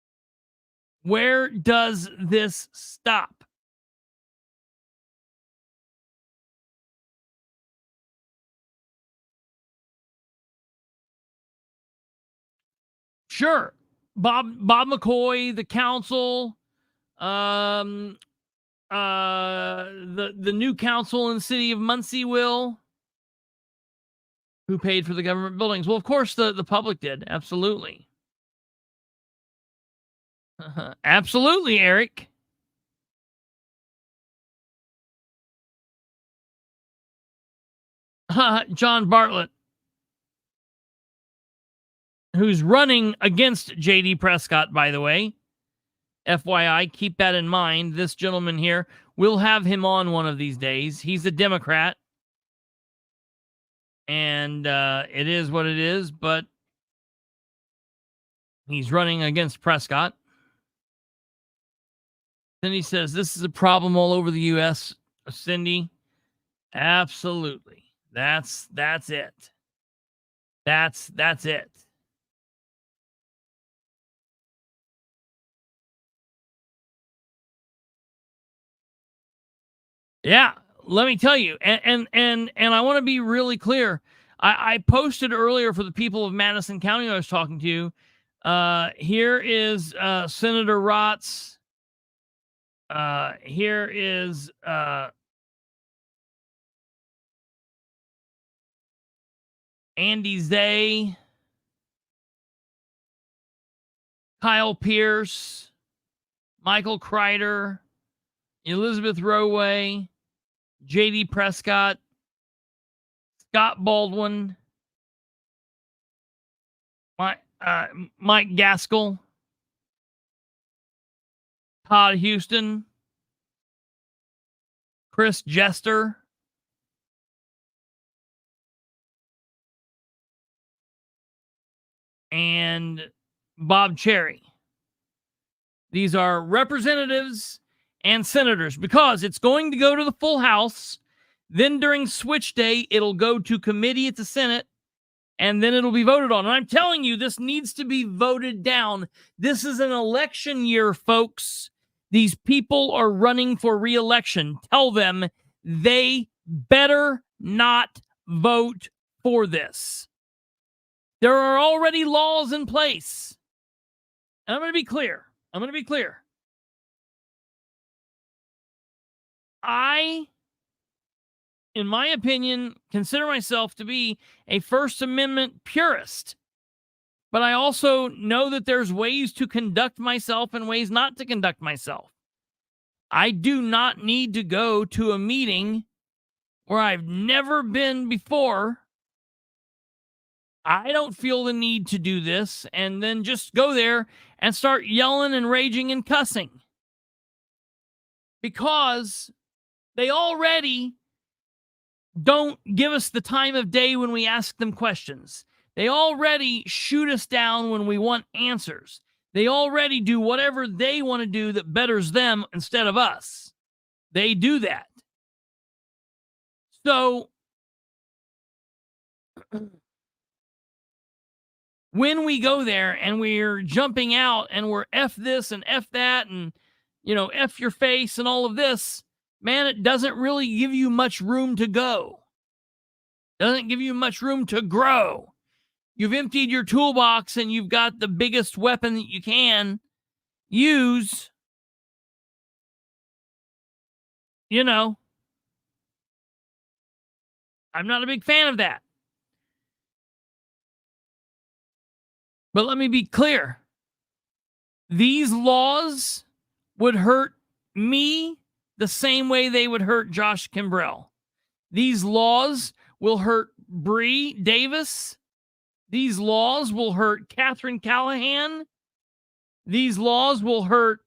Where does this stop? Sure. Bob McCoy, the council, the new council in the city of Muncie will. Who paid for the government buildings? Well, of course, the public did. Absolutely. Absolutely, Eric. John Bartlett, who's running against J.D. Prescott, by the way. FYI, keep that in mind. This gentleman here, we'll have him on one of these days. He's a Democrat. And it is what it is, but he's running against Prescott. Then he says, this is a problem all over the U.S., Cindy. Absolutely. That's it. That's it. Yeah, let me tell you, and I want to be really clear. I posted earlier for the people of Madison County I was talking to. Here is Senator Rotz. Here is Andy Zay, Kyle Pierce, Michael Kreider, Elizabeth Roway, J.D. Prescott, Scott Baldwin, Mike Gaskell, Todd Houston, Chris Jester, and Bob Cherry. These are representatives and senators because it's going to go to the full House. Then during switch day, it'll go to committee at the Senate, and then it'll be voted on. And I'm telling you, this needs to be voted down. This is an election year, folks. These people are running for re-election. Tell them they better not vote for this. There are already laws in place. And I'm going to be clear. I, in my opinion, consider myself to be a First Amendment purist. But I also know that there's ways to conduct myself and ways not to conduct myself. I do not need to go to a meeting where I've never been before. I don't feel the need to do this and then just go there and start yelling and raging and cussing. Because they already don't give us the time of day when we ask them questions. They already shoot us down when we want answers. They already do whatever they want to do that betters them instead of us. They do that. So, when we go there and we're jumping out and we're F this and F that and, F your face and all of this, man, it doesn't really give you much room to go. Doesn't give you much room to grow. You've emptied your toolbox and you've got the biggest weapon that you can use. I'm not a big fan of that. But let me be clear. These laws would hurt me the same way they would hurt Josh Kimbrell. These laws will hurt Bree Davis. These laws will hurt Catherine Callahan. These laws will hurt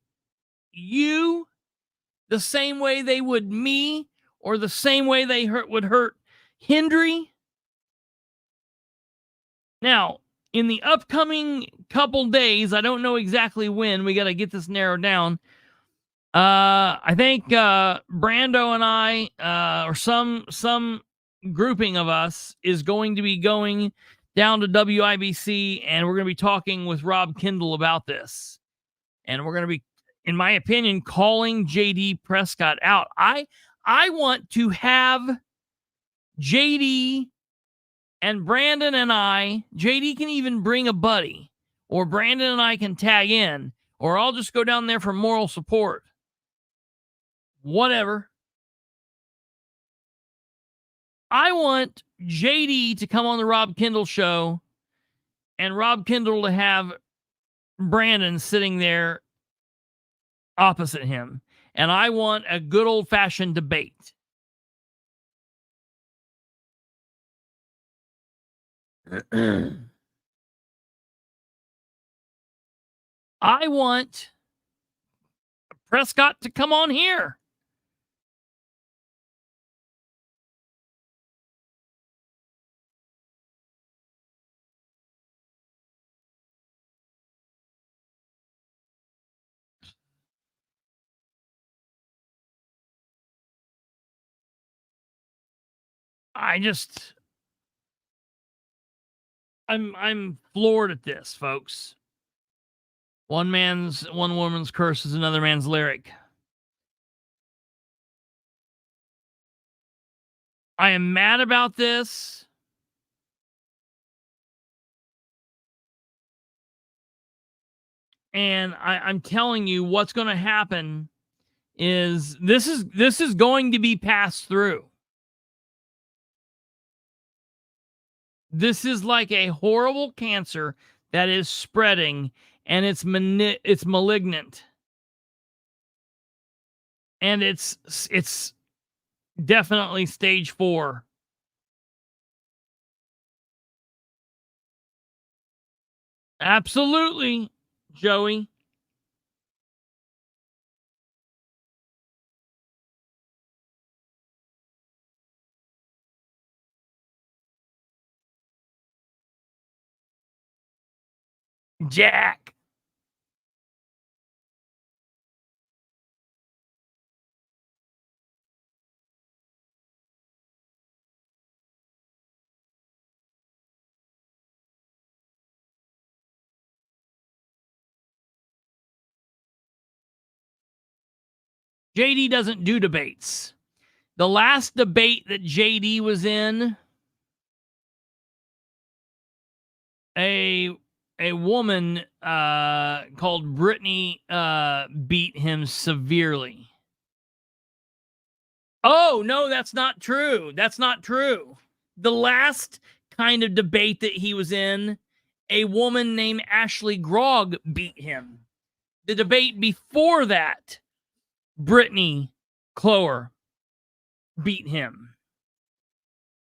you the same way they would me, or the same way they would hurt Hendry. Now, in the upcoming couple days, I don't know exactly when, we got to get this narrowed down. I think Brando and I, or some grouping of us, is going to be going down to WIBC, and we're going to be talking with Rob Kendall about this. And we're going to be, in my opinion, calling J.D. Prescott out. I want to have J.D. and Brandon and I, J.D. can even bring a buddy, or Brandon and I can tag in, or I'll just go down there for moral support. Whatever. I want JD to come on the Rob Kendall show and Rob Kendall to have Brandon sitting there opposite him. And I want a good old-fashioned debate. I want Prescott to come on here. I'm floored at this, folks. One woman's curse is another man's lyric. I am mad about this. And I'm telling you what's going to happen is this is going to be passed through. This is like a horrible cancer that is spreading, and it's malignant. And it's definitely stage 4. Absolutely, Joey. Jack. JD doesn't do debates. The last debate that JD was in, a woman called Brittany beat him severely. Oh, no, that's not true. That's not true. The last kind of debate that he was in, a woman named Ashley Grogg beat him. The debate before that, Brittany Clower beat him.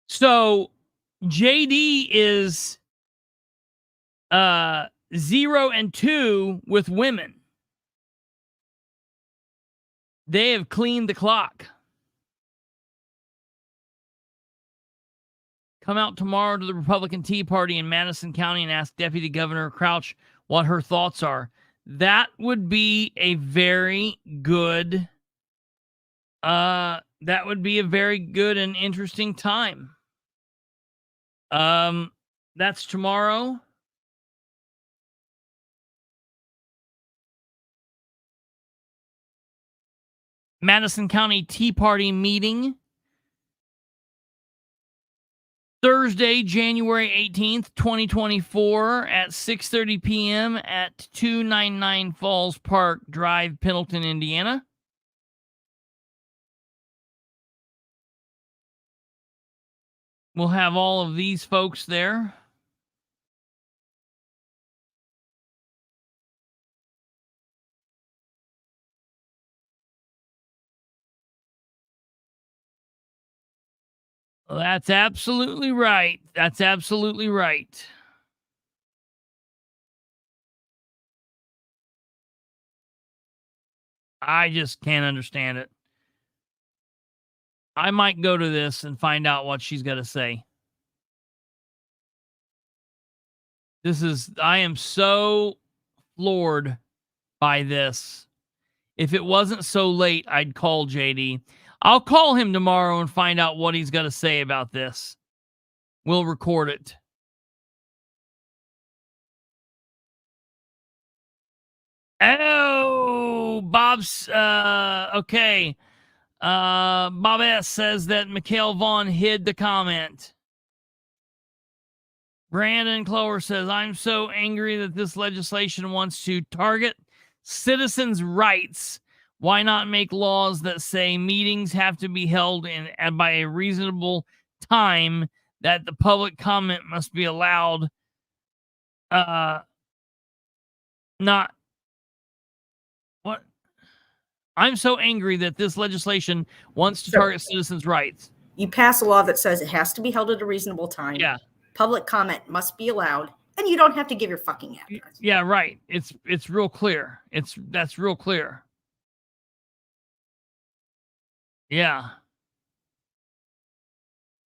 So JD is 0-2 with women. They have cleaned the clock. Come out tomorrow to the Republican Tea Party in Madison County and ask Deputy Governor Crouch what her thoughts are. That would be a very good and interesting time. That's tomorrow. Madison County Tea Party meeting. Thursday, January 18th, 2024 at 6:30 p.m. at 299 Falls Park Drive, Pendleton, Indiana. We'll have all of these folks there. That's absolutely right. That's absolutely right. I just can't understand it. I might go to this and find out what she's got to say. I am so floored by this. If it wasn't so late, I'd call JD. I'll call him tomorrow and find out what he's got to say about this. We'll record it. Oh, Bob's, okay. Bob S. says that Mikhail Vaughn hid the comment. Brandon Clower says, I'm so angry that this legislation wants to target citizens' rights Why not make laws that say meetings have to be held by a reasonable time, that the public comment must be allowed? Not what? I'm so angry that this legislation wants to target citizens' rights. You pass a law that says it has to be held at a reasonable time. Yeah. Public comment must be allowed, and you don't have to give your fucking address. Yeah, right. It's real clear. That's real clear. Yeah.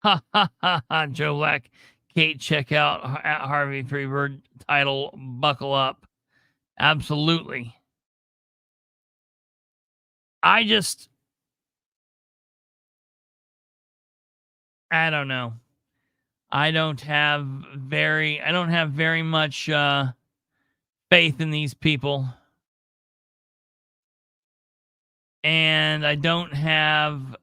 Ha ha ha ha. Joe Black, Kate, check out at Harvey Freebird title. Buckle up. Absolutely. I don't know. I don't have very much faith in these people. And I don't have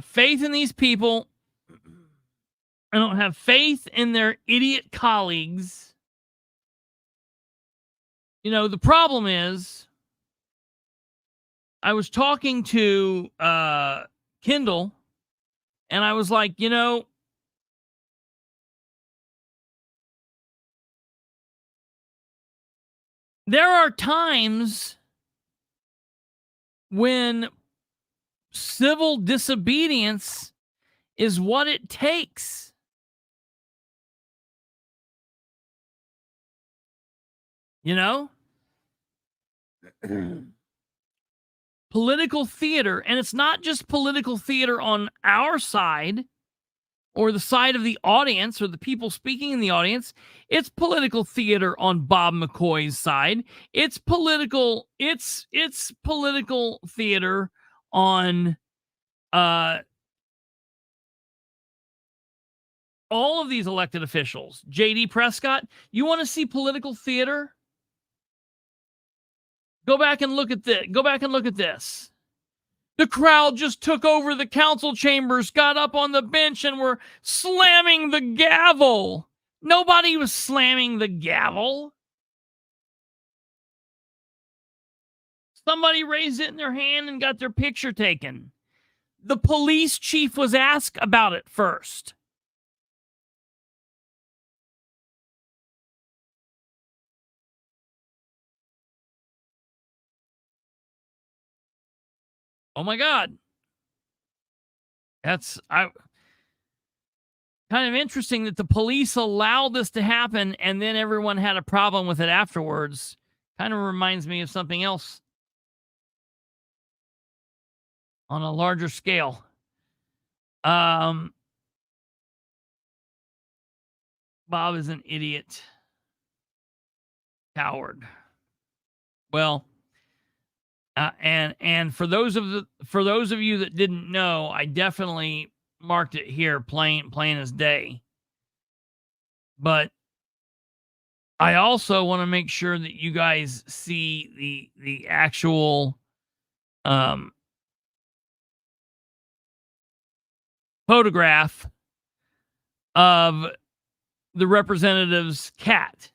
faith in these people. I don't have faith in their idiot colleagues. You know, the problem is, I was talking to Kindle, and I was like, you know, there are times when civil disobedience is what it takes. You know? Political theater, and it's not just political theater on our side or the side of the audience or the people speaking in the audience. It's political theater on Bob McCoy's side. It's political theater on all of these elected officials. JD Prescott, you want to see political theater? Go back and look at this. The crowd just took over the council chambers, got up on the bench, and were slamming the gavel. Nobody was slamming the gavel. Somebody raised it in their hand and got their picture taken. The police chief was asked about it first. Oh my God. That's kind of interesting that the police allowed this to happen and then everyone had a problem with it afterwards. Kind of reminds me of something else on a larger scale. Bob is an idiot. Coward. Well, and for those of you that didn't know, I definitely marked it here plain as day. But I also want to make sure that you guys see the actual photograph of the representative's cat.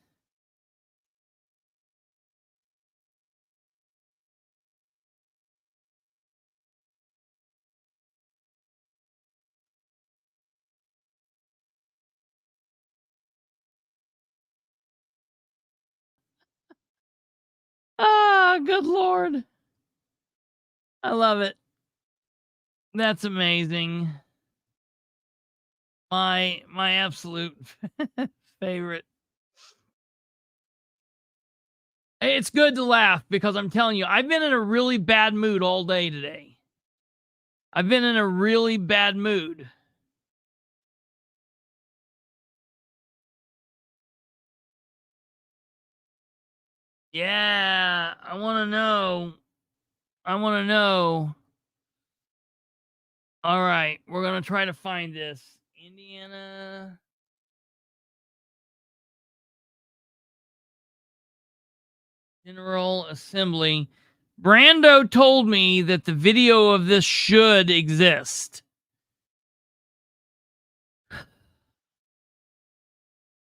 Ah, good Lord. I love it. That's amazing. My absolute favorite. It's good to laugh because I'm telling you, I've been in a really bad mood all day today. I've been in a really bad mood. Yeah, I want to know. All right, we're going to try to find this. Indiana. General Assembly. Brando told me that the video of this should exist.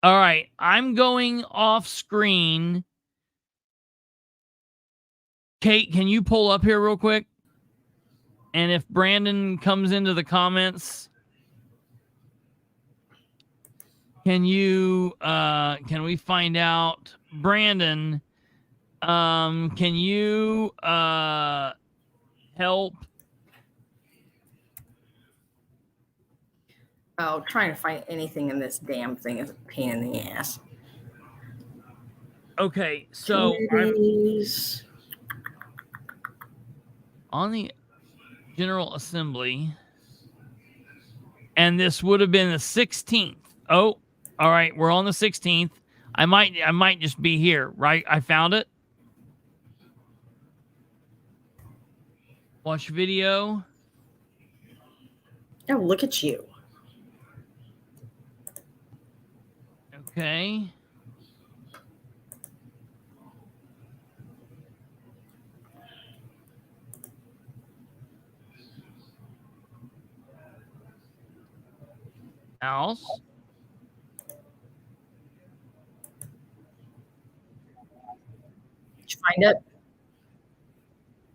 All right, I'm going off screen. Kate, can you pull up here real quick? And if Brandon comes into the comments, can we find out, Brandon, can you help? Oh, trying to find anything in this damn thing is a pain in the ass. Okay, so Committees. I'm on the General Assembly, and this would have been the 16th. Oh, all right, we're on the 16th. I might just be here, right? I found it. Watch video. Oh, look at you. Okay. Else. Did you find it?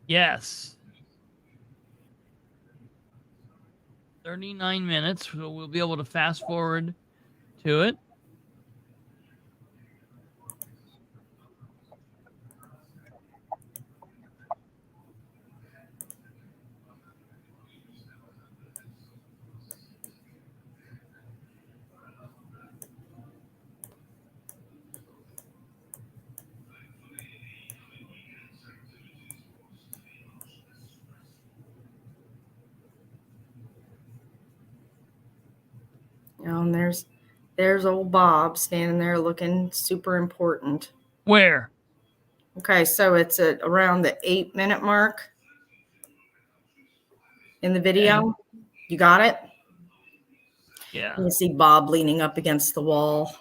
Yes. 39 minutes. So we'll be able to fast forward to it. Oh, and there's old Bob standing there looking super important. Where? Okay, so it's at around the 8-minute mark in the video. Okay. You got it? Yeah. You see Bob leaning up against the wall.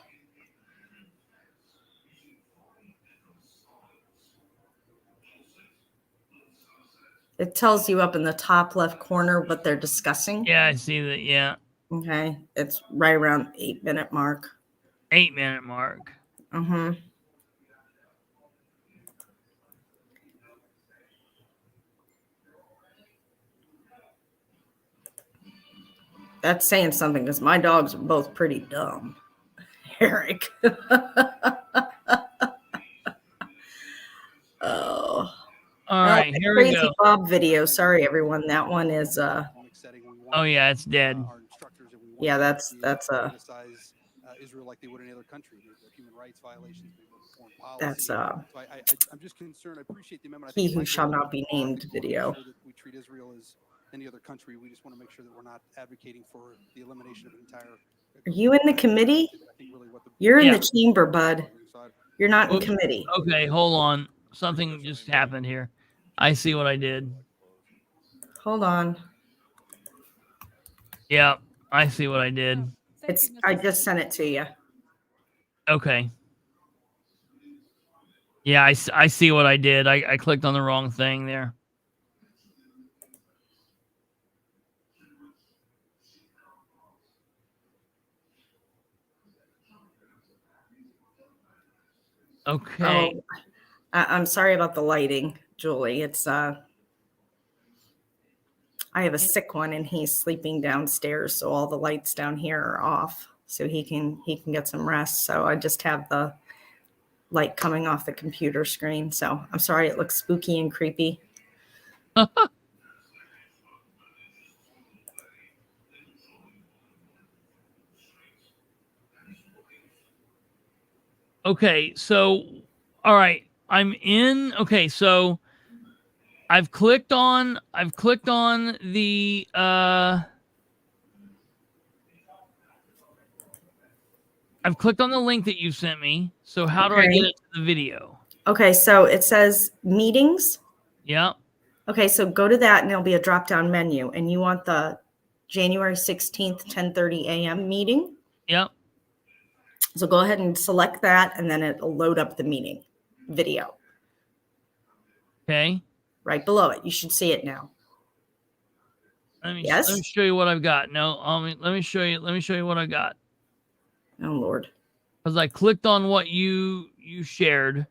It tells you up in the top left corner what they're discussing. Yeah, I see that. Yeah. Okay, it's right around 8-minute mark. 8-minute mark. Mm-hmm. That's saying something because my dogs are both pretty dumb. Eric. Oh. All right, here we go. Bob video. Sorry, everyone. That one is Oh yeah, it's dead. Yeah, that's Israel like they would in any other country. Human rights violations. That's I'm just concerned. I appreciate the amendment. He Who Shall Not Be Named video. We treat Israel as any other country. We just want to make sure that we're not advocating for the elimination of an entire. Are you in the committee? You're in the chamber, bud. You're not in committee. Okay, hold on. Something just happened here. I see what I did. Hold on. Yeah, I see what I did. I just sent it to you. Okay. Yeah, I see what I did. I clicked on the wrong thing there. Okay. Oh, I'm sorry about the lighting, Julie. It's I have a sick one and he's sleeping downstairs, so all the lights down here are off, so he can get some rest. So I just have the light coming off the computer screen. So I'm sorry it looks spooky and creepy. Okay, so all right, I'm in. Okay, so I've clicked on the I've clicked on the link that you sent me. So how do I get it to the video? Okay, so it says meetings. Yeah. Okay, so go to that and there'll be a drop-down menu and you want the January 16th, 10:30 a.m. meeting. Yep. So go ahead and select that and then it'll load up the meeting video. Okay. Right below it. You should see it now. Let me show you what I've got. No, let me show you what I got. Oh Lord. because I clicked on what you shared.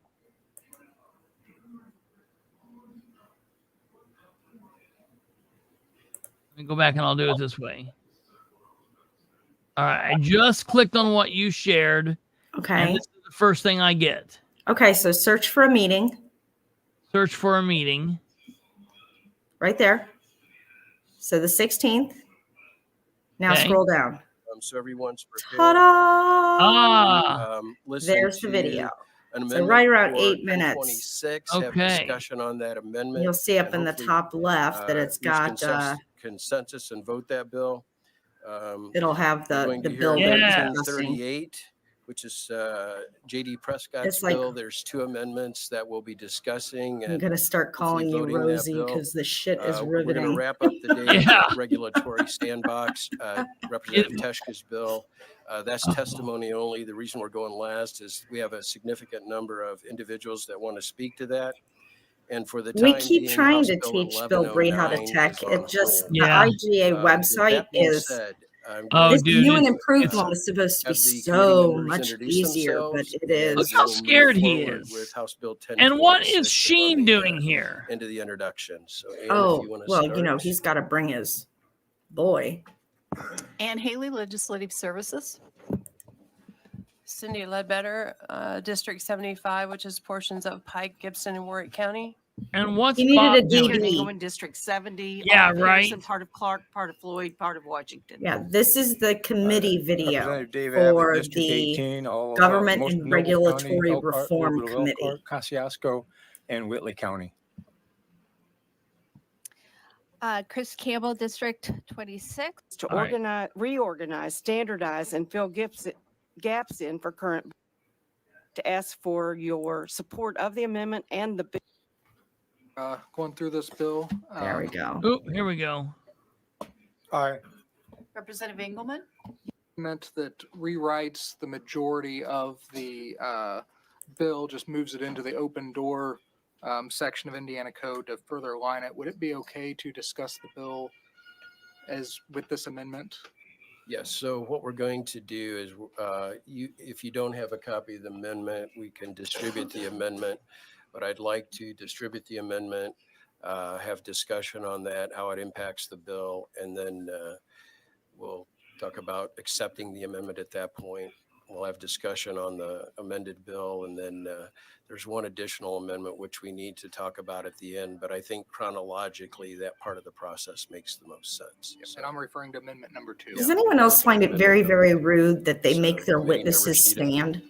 Let me go back and I'll do it this way. All right, I just clicked on what you shared. And Okay. this is the first thing I get. Okay, so search for a meeting Search for a meeting. right there. So the 16th. Now Okay. scroll down. So everyone's prepared. Ta-da! Listen There's the to video. an So amendment right around for 8 minutes. 1026, have Okay. discussion on that amendment. You'll see up and in the hopefully, top left that it's reach got consensus and vote that bill. it'll have We're the going to hear bill Yeah. they're Amendment discussing. 1038, which is J.D. Prescott's It's like- bill. There's 2 amendments that we'll be discussing. I'm And gonna start calling you voting that Rosie bill. because the shit is we're going to riveting. wrap up the day Yeah. with regulatory sandbox, Representative Teschke's bill. That's testimony only. The reason we're going last is we have a significant number of individuals that want to speak to that. And for the time We keep being, trying House to Bill teach Bilbrey how to 1109 tech. is on It just, hold. Yeah. the IGA With website that being is, said, I'm Oh, going this dude, new and it's- improved it's- one is supposed to be have the committee so members much introduce easier, but themselves, it and is. Look how we'll move scared he forward is. with House Bill 10. And what is Sheen doing here? Into the introduction. So, Ann, if Oh, you want to well, start. you know, he's got to bring his boy. Ann Haley, Legislative Services. Cindy Ledbetter, District 75, which is portions of Pike, Gibson, and Warwick County. And what's He needed Bob a doing? DD. Engleman, District 70. Yeah, all of Harrison, right. Part of Clark, part of Floyd, part of Washington. Yeah, this is the committee video Representative Dave for Abbott, District the 18, all of, Government most and of Noble Regulatory County, Elkhart, Reform little bit of Committee. Elkhart, Kosciuszko, and Whitley County. Chris Campbell, District 26. To All right. organize, reorganize, standardize, and fill gaps in for current. To ask for your support of the amendment and the bill. Going through this bill. There we go. Oh, here we go. Aye. Representative Engelman. Meant that rewrites the majority of the bill, just moves it into the open door section of Indiana Code to further align it. Would it be okay to discuss the bill as with this amendment? Yes, so what we're going to do is, if you don't have a copy of the amendment, we can distribute the amendment. But I'd like to distribute the amendment, have discussion on that, how it impacts the bill, and then we'll talk about accepting the amendment at that point. We'll have discussion on the amended bill, and then there's one additional amendment which we need to talk about at the end. But I think chronologically, that part of the process makes the most sense. Yes, and I'm referring to amendment number 2. Does anyone else find it very, very rude that they So, make their committee witnesses members need stand?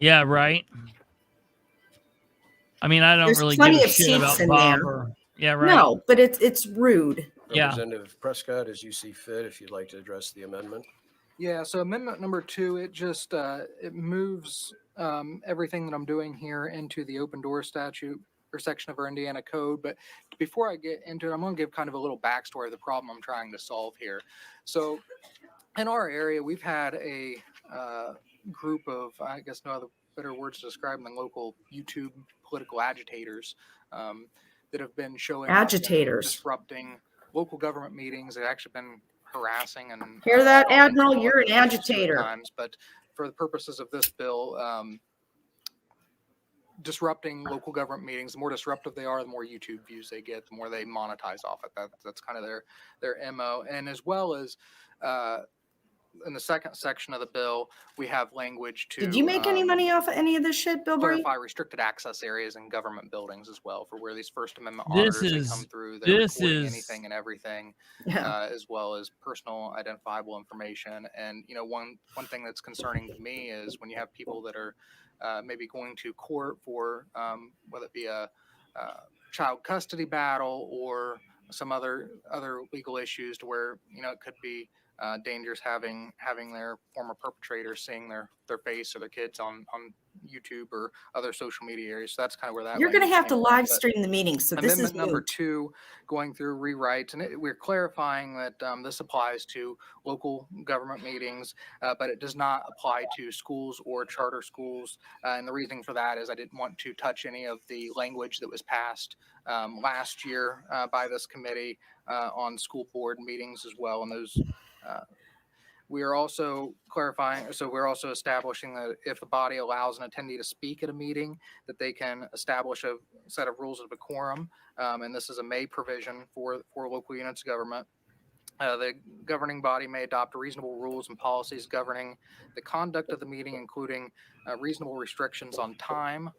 Yeah, right. I mean, I don't There's really plenty give a of shit seats about in Bob. there. Or, yeah, right. No, but it's rude. Yeah. Representative Prescott, as you see fit, if you'd like to address the amendment. Yeah, so amendment number 2, it just it moves everything that I'm doing here into the open door statute or section of our Indiana code. But before I get into it, I'm going to give kind of a little backstory of the problem I'm trying to solve here. So in our area, we've had a group of, I guess no other better words to describe them than local YouTube political agitators that have been showing up and Agitators. disrupting local government meetings. They've actually been harassing and Hear that, stalking Admiral? elected You're an officials at agitator. times. But for the purposes of this bill, disrupting local government meetings, the more disruptive they are, the more YouTube views they get, the more they monetize off it. That's kind of their MO. And as well as in the second section of the bill, we have language to Did you make any money off of any of this shit, Bilbrey? clarify restricted access areas in government buildings as well, for where these First Amendment This auditors is- they come through, they're this reporting is- anything and everything, Yeah. as well as personal identifiable information. And you know, one thing that's concerning to me is when you have people that are maybe going to court for whether it be a child custody battle or some other legal issues, to where you know it could be dangerous having their former perpetrators seeing their face or their kids on YouTube or other social media areas. So that's kind of where that You're going to language have to came from. live But stream the meeting, so this is amendment number moot. 2, going through rewrites, and we're clarifying that this applies to local government meetings, but it does not apply to schools or charter schools. And the reason for that is I didn't want to touch any of the language that was passed last year by this committee on school board meetings as well. And those We are also clarifying, so we're also establishing that if the body allows an attendee to speak at a meeting, that they can establish a set of rules of decorum. And this is a may provision for local units of government. The governing body may adopt reasonable rules and policies governing the conduct of the meeting, including reasonable restrictions on time,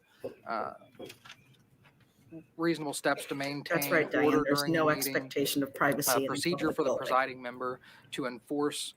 reasonable steps to maintain That's right, Diane. order There's during no the meeting, expectation of privacy in a procedure public for the building. presiding member to enforce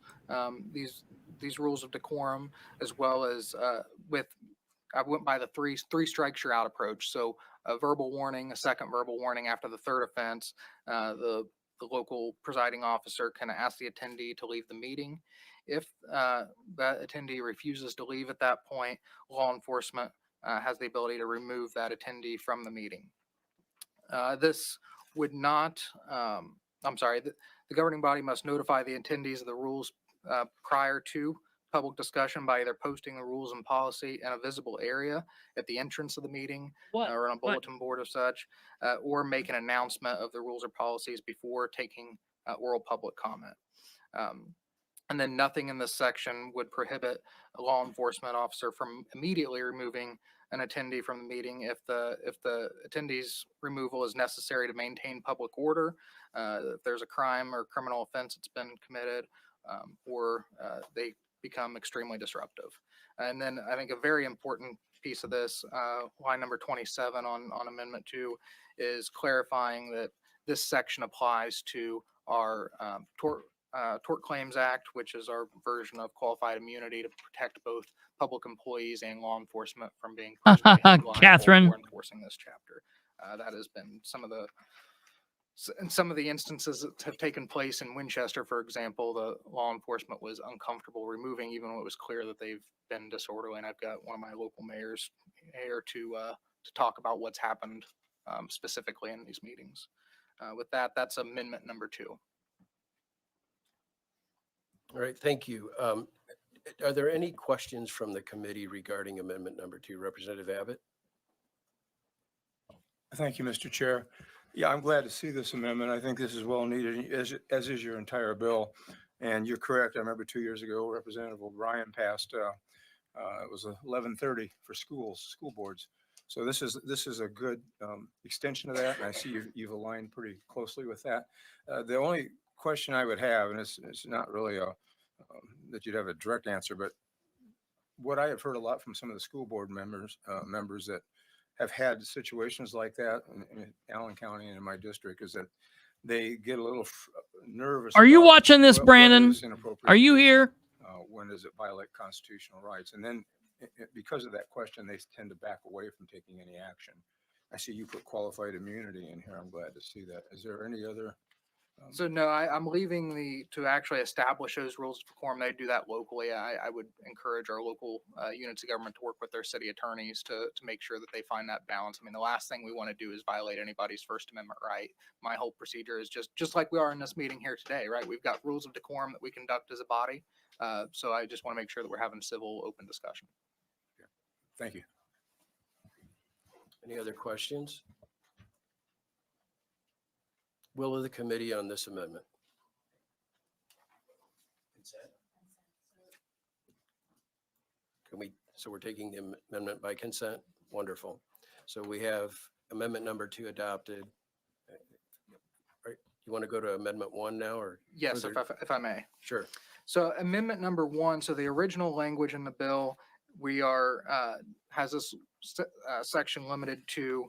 these rules of decorum, as well as I went by the three strikes you're out approach. So a verbal warning, a second verbal warning after the third offense. The local presiding officer can ask the attendee to leave the meeting. If that attendee refuses to leave at that point, law enforcement has the ability to remove that attendee from the meeting. This would not, the governing body must notify the attendees of the rules prior to public discussion by either posting the rules and policy in a visible area at the entrance of the meeting or on a bulletin board of such, or make an announcement of the rules or policies before taking oral public comment. And then nothing in this section would prohibit a law enforcement officer from immediately removing an attendee from the meeting if the attendee's removal is necessary to maintain public order, if there's a crime or criminal offense that's been committed, or they become extremely disruptive. And then I think a very important piece of this, line number 27 on Amendment 2, is clarifying that this section applies to our Tort Claims Act, which is our version of qualified immunity to protect both public employees and law enforcement from being personally held liable Catherine. for enforcing this chapter. That has been some of the instances that have taken place in Winchester, for example. The law enforcement was uncomfortable removing, even when it was clear that they've been disorderly. And I've got one of my local mayors here to talk about what's happened specifically in these meetings. With that, that's amendment number 2. All right, thank you. Are there any questions from the committee regarding amendment number 2? Representative Abbott? Thank you, Mr. Chair. Yeah, I'm glad to see this amendment. I think this is well needed, as is your entire bill. And you're correct. I remember 2 years ago, Representative O'Brien passed, it was 1130 for school boards. So this is a good extension of that. And I see you've aligned pretty closely with that. The only question I would have, and it's not really that you'd have a direct answer, but what I have heard a lot from some of the school board members that have had situations like that in Allen County and in my district is that they get a little nervous. Are you about watching this, what Brandon? is inappropriate Are you use, here? when does it violate constitutional rights? And then because of that question, they tend to back away from taking any action. I see you put qualified immunity in here. I'm glad to see that. Is there any other? So no, I'm leaving to actually establish those rules of decorum. They do that locally. I would encourage our local units of government to work with their city attorneys to make sure that they find that balance. I mean, the last thing we want to do is violate anybody's First Amendment right. My whole procedure is just like we are in this meeting here today, right? We've got rules of decorum that we conduct as a body. So I just want to make sure that we're having civil, open discussion. Thank you. Any other questions? Will of the committee on this amendment? So we're taking the amendment by consent? Wonderful. So we have amendment number 2 adopted. Right. You want to go to amendment 1 now, or? Yes, if I may. Sure. So amendment number 1, so the original language in the bill, we are, has this section limited to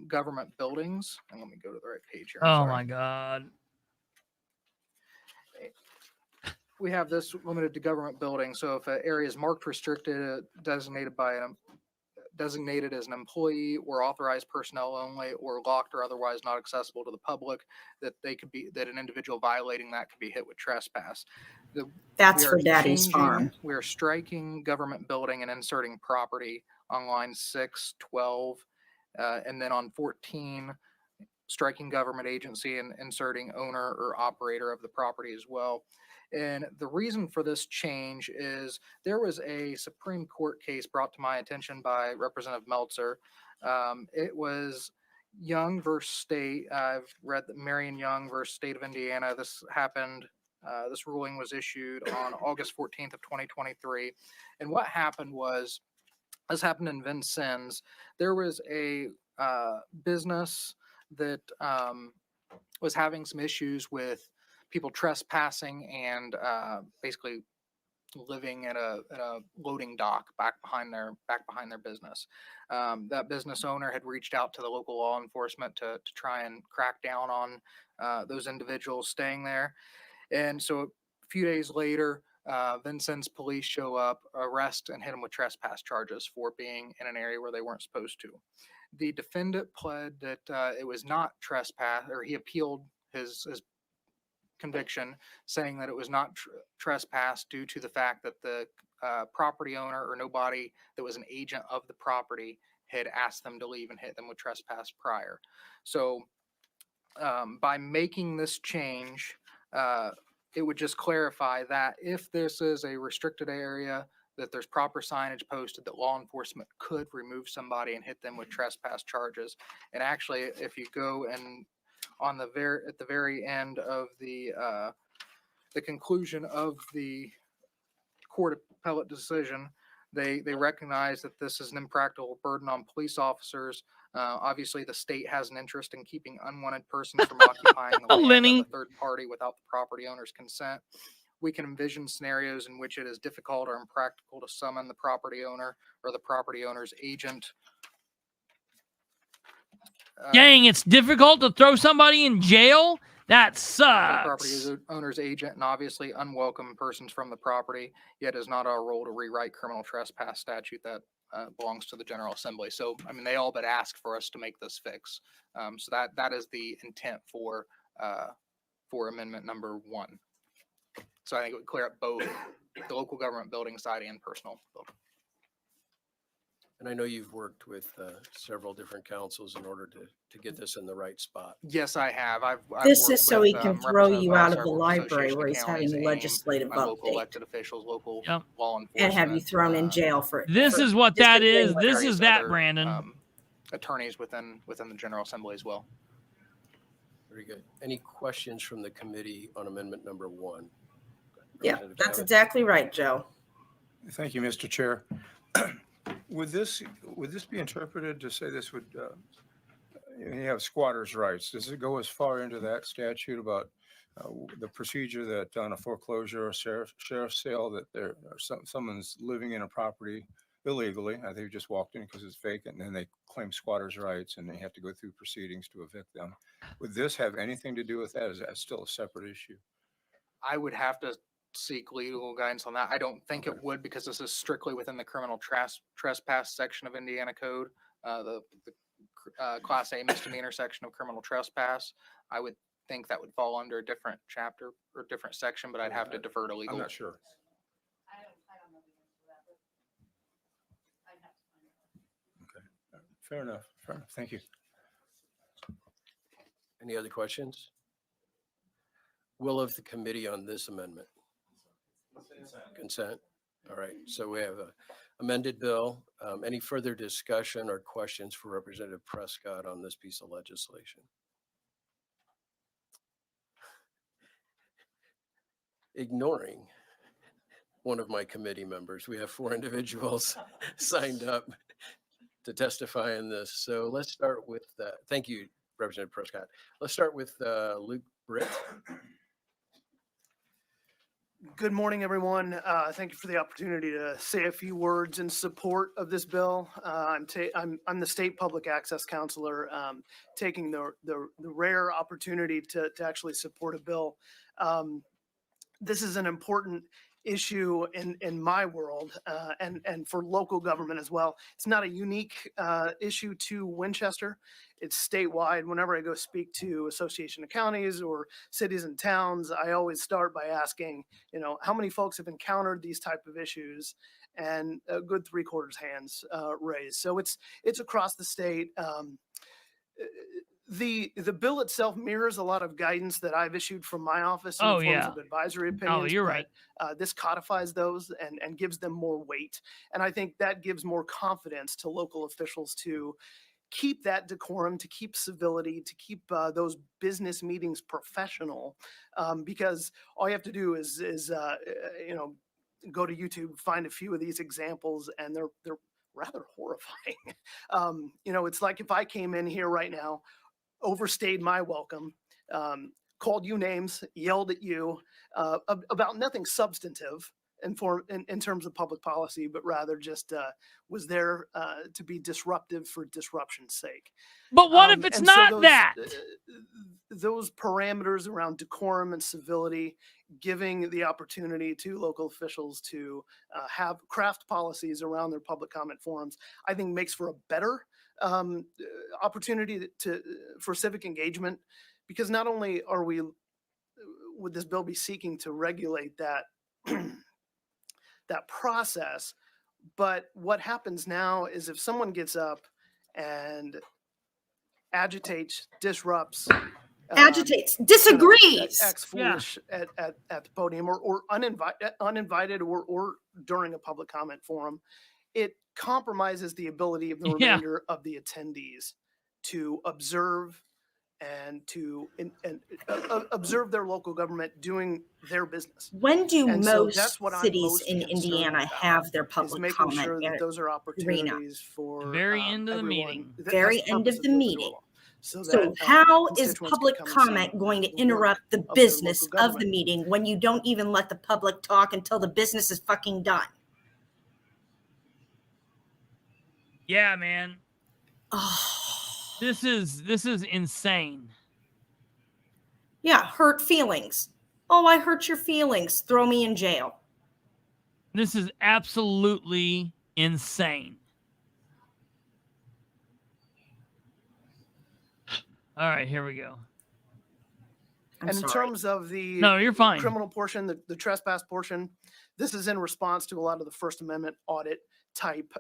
government buildings. And let me go to the right page here. Oh my God. We have this limited to government buildings. So if an area is marked restricted, designated as an employee or authorized personnel only, or locked or otherwise not accessible to the public, that an individual violating that could be hit with trespass. That's for Daddy's Farm. We are striking government building and inserting property on line 6, 12, and then on 14, striking government agency and inserting owner or operator of the property as well. And the reason for this change is there was a Supreme Court case brought to my attention by Representative Meltzer. It was Young versus State. I've read that Marion Young versus State of Indiana. This happened This ruling was issued on August 14th of 2023. And what happened was, this happened in Vincennes. There was a business that was having some issues with people trespassing and basically living at a loading dock back behind their business. That business owner had reached out to the local law enforcement to try and crack down on those individuals staying there. And so a few days later, Vincennes police show up, arrest, and hit him with trespass charges for being in an area where they weren't supposed to. The defendant pled that it was not trespass, or he appealed his conviction, saying that it was not trespass due to the fact that the property owner or nobody that was an agent of the property had asked them to leave and hit them with trespass prior. So by making this change, it would just clarify that if this is a restricted area, that there's proper signage posted that law enforcement could remove somebody and hit them with trespass charges. And actually, if you go and at the very end of the conclusion of the court appellate decision, they recognize that this is an impractical burden on police officers. Obviously, the state has an interest in keeping unwanted persons from occupying the land Lenny. of a third party without the property owner's consent. We can envision scenarios in which it is difficult or impractical to summon the property owner or the property owner's agent. Dang, it's difficult to throw somebody in jail? That The sucks. property owner's agent and obviously unwelcome persons from the property, yet it is not our role to rewrite criminal trespass statute that belongs to the General Assembly. So, I mean, they all but asked for us to make this fix. So that is the intent for amendment number 1. So I think it would clear up both the local government building side and personal building. And I know you've worked with several different councils in order to get this in the right spot. Yes, I have. I've This worked is so with, he can throw Representative you out of the Alsar's library Association where of he's Counties, having AIM, legislative my local update elected officials, local Yep. law enforcement. and have you thrown in jail for it. This is what that is. This various is that, other, Brandon. Attorneys within the General Assembly as well. Very good. Any questions from the committee on amendment number 1? Yeah, Representative that's Abbott? exactly right, Joe. Thank you, Mr. Chair. Would this be interpreted to say this would, you have squatters' rights? Does it go as far into that statute about the procedure that on a foreclosure or sheriff's sale that someone's living in a property illegally, they just walked in because it's vacant, and then they claim squatters' rights and they have to go through proceedings to evict them? Would this have anything to do with that? Is that still a separate issue? I would have to seek legal guidance on that. I don't think it would, because this is strictly within the criminal trespass section of Indiana Code, the Class A misdemeanor section of criminal trespass. I would think that would fall under a different chapter or different section, but I'd have to defer to legal. I'm not sure. Okay, fair enough. Thank you. Any other questions? Will of the committee on this amendment? Consent. All right. So we have a amended bill. Any further discussion or questions for Representative Prescott on this piece of legislation? Ignoring one of my committee members. We have 4 individuals signed up to testify in this. So let's start with, thank you, Representative Prescott. Let's start with Luke Britt. Good morning, everyone. Thank you for the opportunity to say a few words in support of this bill. I'm the state public access counselor, taking the rare opportunity to actually support a bill. This is an important issue in my world and for local government as well. It's not a unique issue to Winchester. It's statewide. Whenever I go speak to Association of Counties or cities and towns, I always start by asking, how many folks have encountered these type of issues, and a good 3/4 hands raised. So it's across the state. The bill itself mirrors a lot of guidance that I've issued from my office in the forms of advisory opinions. You're right. This codifies those and gives them more weight. And I think that gives more confidence to local officials to keep that decorum, to keep civility, to keep those business meetings professional, because all you have to do is go to YouTube, find a few of these examples, and they're rather horrifying. It's like if I came in here right now, overstayed my welcome, called you names, yelled at you about nothing substantive in terms of public policy, but rather just was there to be disruptive for disruption's sake. But what if it's And so not that? Those parameters around decorum and civility, giving the opportunity to local officials to have craft policies around their public comment forums, I think makes for a better opportunity for civic engagement, because not only would this bill be seeking to regulate that that process, but what happens now is if someone gets up and agitates, disrupts, disagrees, acts foolish at the podium or uninvited or during a public comment forum, it compromises the ability of the remainder of the attendees to observe and to observe their local government doing their business. When do And so most that's what I'm cities most in concerned Indiana about, have their is public making comment sure that those are opportunities for Very end of the everyone. meeting. That's very the end purpose of the bill to meeting. do it all. So So that, how is constituents can public come and comment see going to the work interrupt the of their business local of the government. meeting when you don't even let the public talk until the business is fucking done? Yeah, man. Oh, This is insane. yeah, hurt feelings. Oh, I hurt your feelings. Throw me in jail. This is absolutely insane. All right, here we go. I'm And in sorry. terms of the No, you're fine. criminal portion, the trespass portion, this is in response to a lot of the First Amendment audit type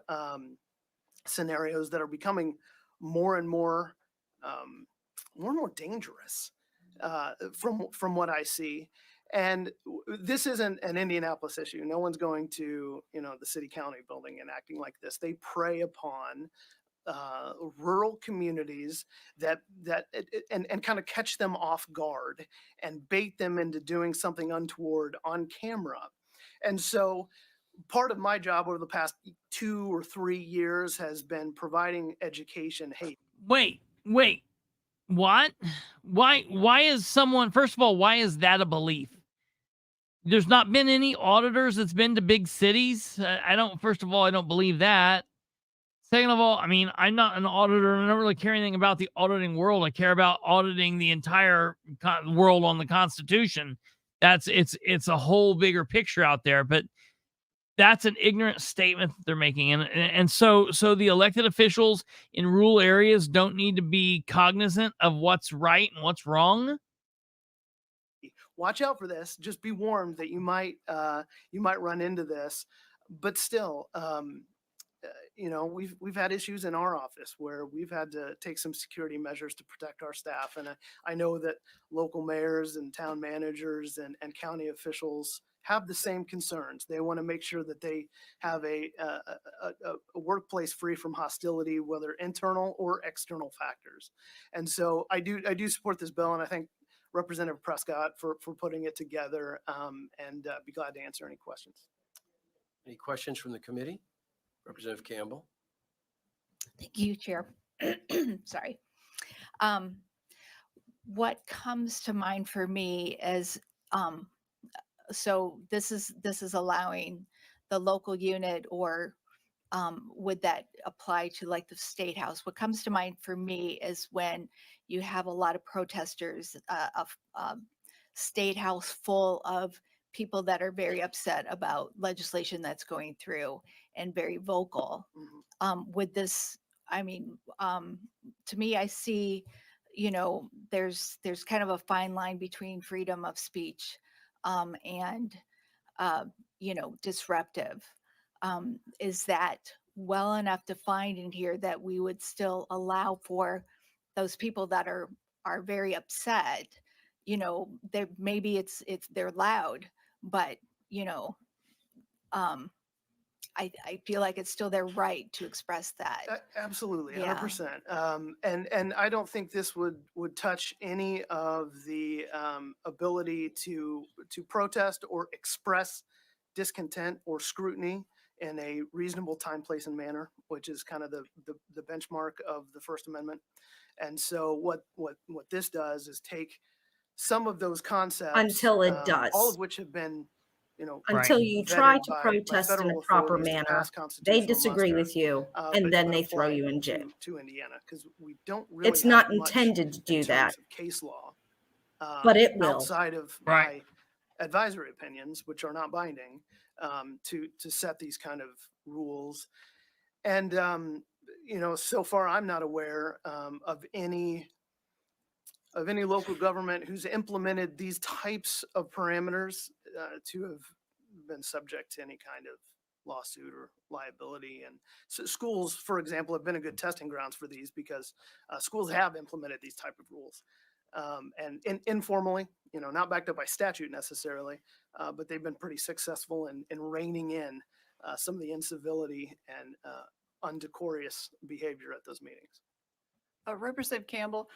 scenarios that are becoming more and more dangerous from what I see. And this isn't an Indianapolis issue. No one's going to the city county building and acting like this. They prey upon rural communities and kind of catch them off guard and bait them into doing something untoward on camera. And so part of my job over the past 2 or 3 years has been providing education. Hey, Wait. What? Why is someone, first of all, why is that a belief? There's not been any auditors that's been to big cities. First of all, I don't believe that. Second of all, I mean, I'm not an auditor. I don't really care anything about the auditing world. I care about auditing the entire world on the Constitution. It's a whole bigger picture out there, but that's an ignorant statement that they're making. And so the elected officials in rural areas don't need to be cognizant of what's right and what's wrong. watch out for this. Just be warned that you might run into this. But still, we've had issues in our office where we've had to take some security measures to protect our staff. And I know that local mayors and town managers and county officials have the same concerns. They want to make sure that they have a workplace free from hostility, whether internal or external factors. And so I do support this bill, and I thank Representative Prescott for putting it together, and be glad to answer any questions. Any questions from the committee? Representative Campbell. Thank you, Chair. Sorry. What comes to mind for me is, so this is allowing the local unit, or would that apply to like the State House? What comes to mind for me is when you have a lot of protesters, State House full of people that are very upset about legislation that's going through and very vocal. With this, I mean, to me, I see, there's kind of a fine line between freedom of speech and, disruptive. Is that well enough defined in here that we would still allow for those people that are very upset? Maybe they're loud, but I feel like it's still their right to express that. Absolutely, Yeah. 100%. And I don't think this would touch any of the ability to protest or express discontent or scrutiny in a reasonable time, place, and manner, which is kind of the benchmark of the First Amendment. And so what this does is take some of those concepts Until it all does. of which have been, Until you try vetted to by protest in a federal proper authorities to manner, pass they constitutional disagree muster, with you, and but then they throw apply you it in jail. to Indiana, because we don't really It's not have much intended to in do that, terms of case law, but it will. outside of Right. my advisory opinions, which are not binding, to set these kind of rules. And so far I'm not aware of any local government who's implemented these types of parameters to have been subject to any kind of lawsuit or liability. And so schools, for example, have been a good testing grounds for these, because schools have implemented these type of rules. And informally, not backed up by statute necessarily, but they've been pretty successful in reining in some of the incivility and undecorous behavior at those meetings. Representative Campbell,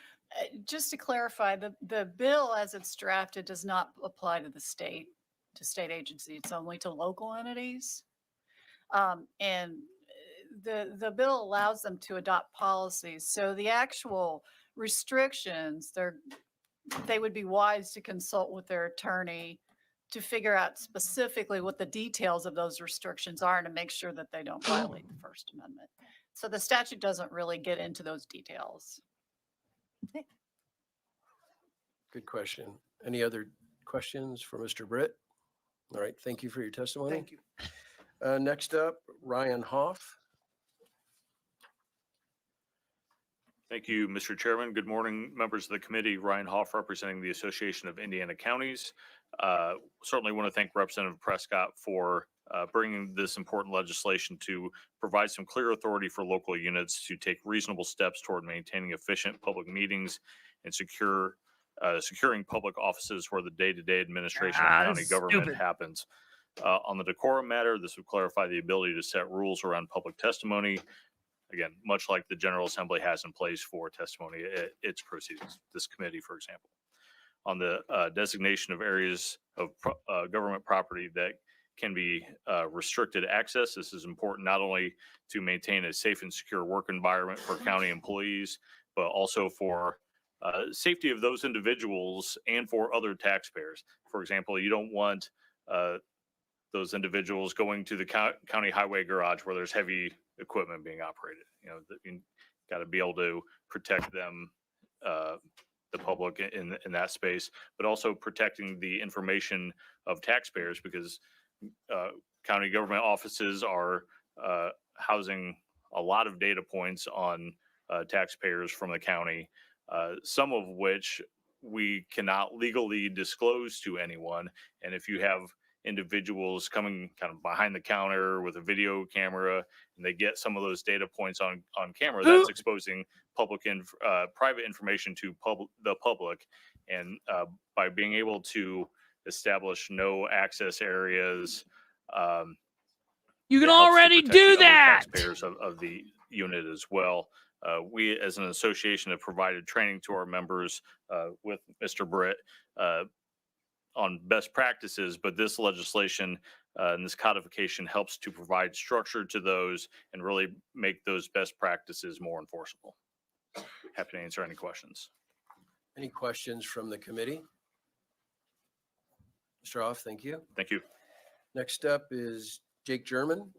just to clarify, the bill as it's drafted does not apply to state agencies. It's only to local entities. And the bill allows them to adopt policies. So the actual restrictions, they would be wise to consult with their attorney to figure out specifically what the details of those restrictions are and to make sure that they don't violate the First Amendment. So the statute doesn't really get into those details. Good question. Any other questions for Mr. Britt? All right, thank you for your testimony. Thank you. Next up, Ryan Hoff. Thank you, Mr. Chairman. Good morning, members of the committee. Ryan Hoff, representing the Association of Indiana Counties. Certainly want to thank Representative Prescott for bringing this important legislation to provide some clear authority for local units to take reasonable steps toward maintaining efficient public meetings and securing public offices where the day-to-day administration of county that's government stupid. happens. On the decorum matter, this would clarify the ability to set rules around public testimony. Again, much like the General Assembly has in place for testimony at its proceedings, this committee, for example. On the designation of areas of government property that can be restricted access, this is important not only to maintain a safe and secure work environment for county employees, but also for safety of those individuals and for other taxpayers. For example, you don't want those individuals going to the county highway garage where there's heavy equipment being operated. You got to be able to protect them, the public in that space, but also protecting the information of taxpayers, because county government offices are housing a lot of data points on taxpayers from the county, some of which we cannot legally disclose to anyone. And if you have individuals coming kind of behind the counter with a video camera and they get some of those data points on camera, that's exposing private information to the public. And by being able to establish no access areas, You can it helps to already protect do the other that. taxpayers of the unit as well. We as an association have provided training to our members with Mr. Britt on best practices, but this legislation and this codification helps to provide structure to those and really make those best practices more enforceable. Happy to answer any questions. Any questions from the committee? Mr. Hoff, thank you. Thank you. Next up is Jake German.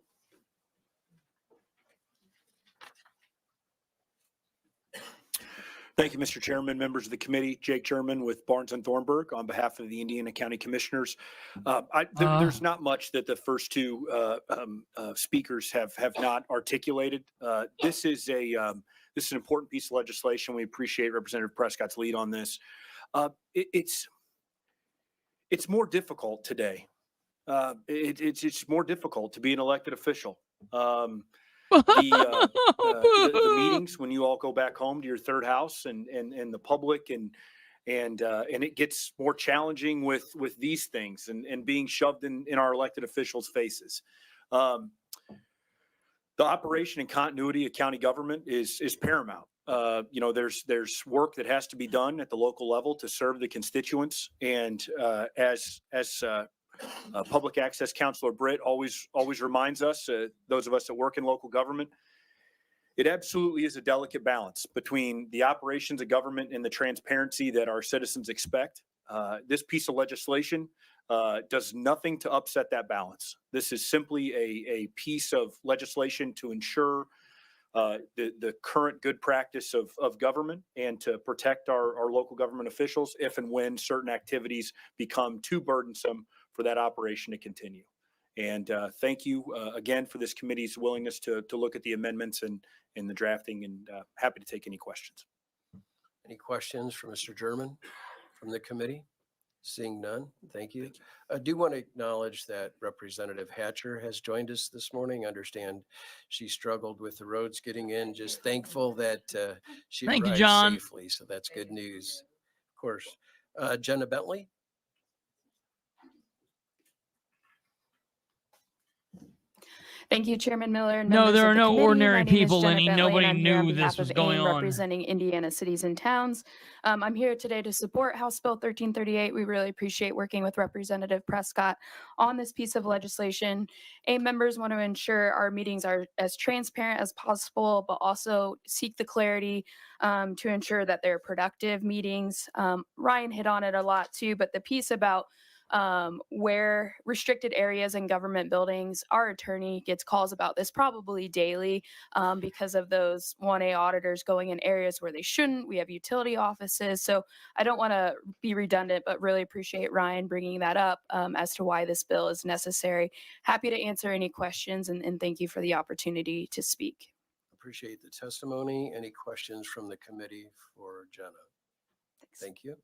Thank you, Mr. Chairman, members of the committee. Jake German with Barnes and Thornburg on behalf of the Indiana County Commissioners. There's not much that the first two speakers have not articulated. This is an important piece of legislation. We appreciate Representative Prescott's lead on this. It's more difficult today. It's more difficult to be an elected official. The meetings when you all go back home to your third house and the public and it gets more challenging with these things and being shoved in our elected officials' faces. The operation and continuity of county government is paramount. There's work that has to be done at the local level to serve the constituents. And as Public Access Counselor Britt always reminds us, those of us that work in local government, it absolutely is a delicate balance between the operations of government and the transparency that our citizens expect. This piece of legislation does nothing to upset that balance. This is simply a piece of legislation to ensure the current good practice of government and to protect our local government officials if and when certain activities become too burdensome for that operation to continue. And thank you again for this committee's willingness to look at the amendments and the drafting, and happy to take any questions. Any questions for Mr. German from the committee? Seeing none, thank you. I do want to acknowledge that Representative Hatcher has joined us this morning. I understand she struggled with the roads getting in. Just thankful that she Thank you, arrived John. safely, so that's good news. Of course. Jenna Bentley? Thank you, Chairman Miller. And No, members there of are the no committee. ordinary My name is people, Jenna Lenny. Bentley, and Nobody I'm here on knew behalf this was of going AIM, on. representing Indiana cities and towns. I'm here today to support House Bill 1338. We really appreciate working with Representative Prescott on this piece of legislation. AIM members want to ensure our meetings are as transparent as possible, but also seek the clarity to ensure that they're productive meetings. Ryan hit on it a lot too, but the piece about where restricted areas in government buildings, our attorney gets calls about this probably daily because of those 1A auditors going in areas where they shouldn't. We have utility offices. So I don't want to be redundant, but really appreciate Ryan bringing that up as to why this bill is necessary. Happy to answer any questions, and thank you for the opportunity to speak. Appreciate the testimony. Any questions from the committee for Jenna? Thank you.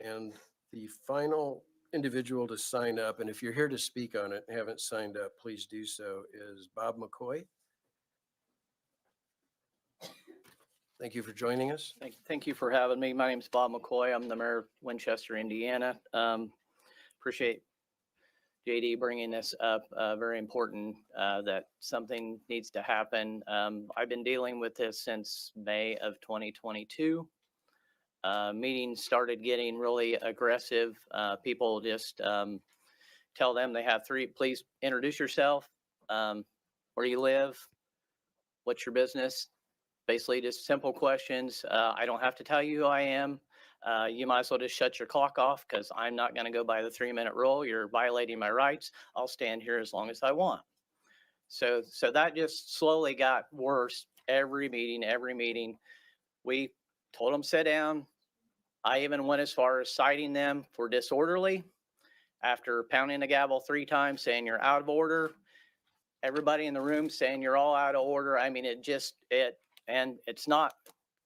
And the final individual to sign up, and if you're here to speak on it and haven't signed up, please do so, is Bob McCoy. Thank you for joining us. Thank you for having me. My name is Bob McCoy. I'm the mayor of Winchester, Indiana. Appreciate JD bringing this up. Very important that something needs to happen. I've been dealing with this since May of 2022. Meetings started getting really aggressive. People just tell them they have three, please introduce yourself, where you live, what's your business, basically just simple questions. I don't have to tell you who I am. You might as well just shut your clock off because I'm not going to go by the 3-minute rule. You're violating my rights. I'll stand here as long as I want. So that just slowly got worse every meeting. We told them sit down. I even went as far as citing them for disorderly after pounding the gavel 3 times saying you're out of order. Everybody in the room saying you're all out of order. I mean, and it's not,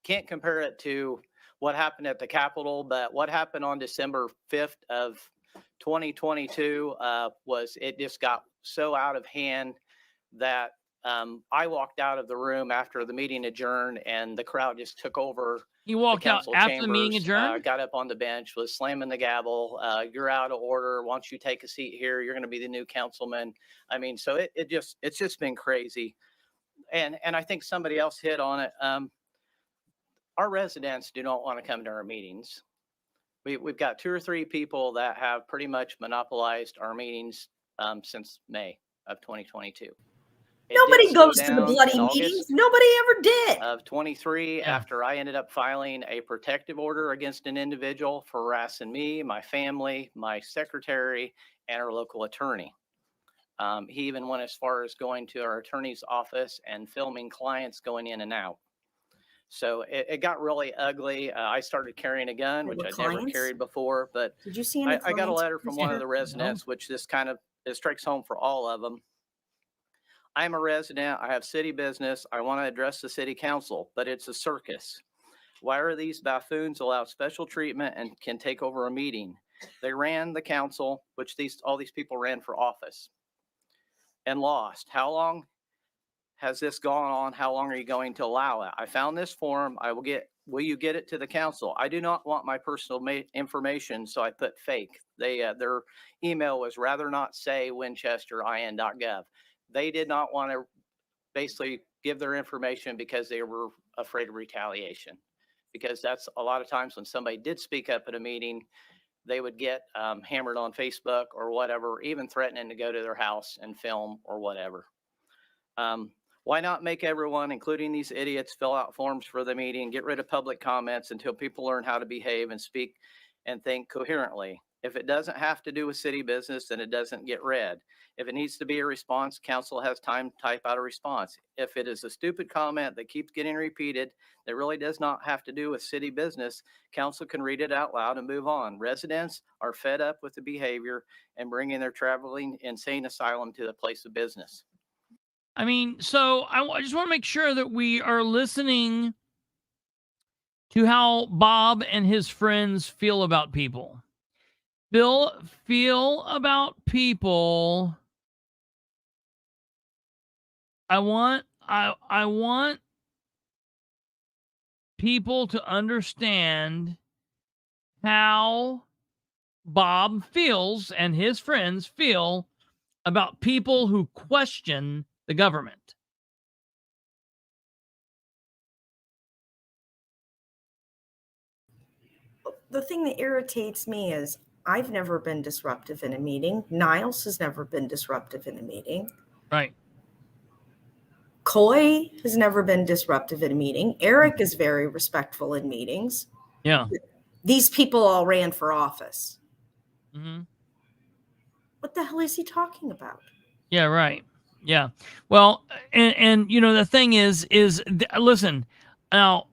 can't compare it to what happened at the Capitol, but what happened on December 5th of 2022 was it just got so out of hand that I walked out of the room after the meeting adjourned and the crowd just took over. He walked out after the meeting chambers, adjourned? got up on the bench, was slamming the gavel. You're out of order. Why don't you take a seat here? You're going to be the new councilman. I mean, so it's just been crazy. And I think somebody else hit on it. Our residents do not want to come to our meetings. We've got 2 or 3 people that have pretty much monopolized our meetings since May of 2022. Nobody goes to the bloody meetings. Nobody ever did. Of 23, after I ended up filing a protective order against an individual for harassing me, my family, my secretary, and our local attorney. He even went as far as going to our attorney's office and filming clients going in and out. So it got really ugly. I started carrying a gun, which I never carried before. But did you see any I got a letter from one of the No. residents, which this kind of it strikes home for all of them. I'm a resident. I have city business. I want to address the city council, but it's a circus. Why are these buffoons allowed special treatment and can take over a meeting? They ran the council, which all these people ran for office and lost. How long has this gone on? How long are you going to allow it? I found this form. Will you get it to the council? I do not want my personal information, so I put fake. Their email was rather not say winchesterin.gov. they did not want to basically give their information because they were afraid of retaliation. Because that's a lot of times when somebody did speak up at a meeting, they would get hammered on Facebook or whatever, even threatening to go to their house and film or whatever. Why not make everyone, including these idiots, fill out forms for the meeting, get rid of public comments until people learn how to behave and speak and think coherently? If it doesn't have to do with city business, then it doesn't get read. If it needs to be a response, council has time to type out a response. If it is a stupid comment that keeps getting repeated, that really does not have to do with city business, council can read it out loud and move on. Residents are fed up with the behavior and bringing their traveling insane asylum to the place of business. I mean, so I just want to make sure that we are listening to how Bob and his friends feel about people. Feel about people. I want people to understand how Bob feels and his friends feel about people who question the government. The thing that irritates me is I've never been disruptive in a meeting. Niles has never been disruptive in a meeting. Right. Coy has never been disruptive in a meeting. Eric is very respectful in meetings. Yeah. These people all ran for office. Mm-hmm. What the hell is he talking about? Yeah, right. Yeah. Well, and you know, the thing is listen, now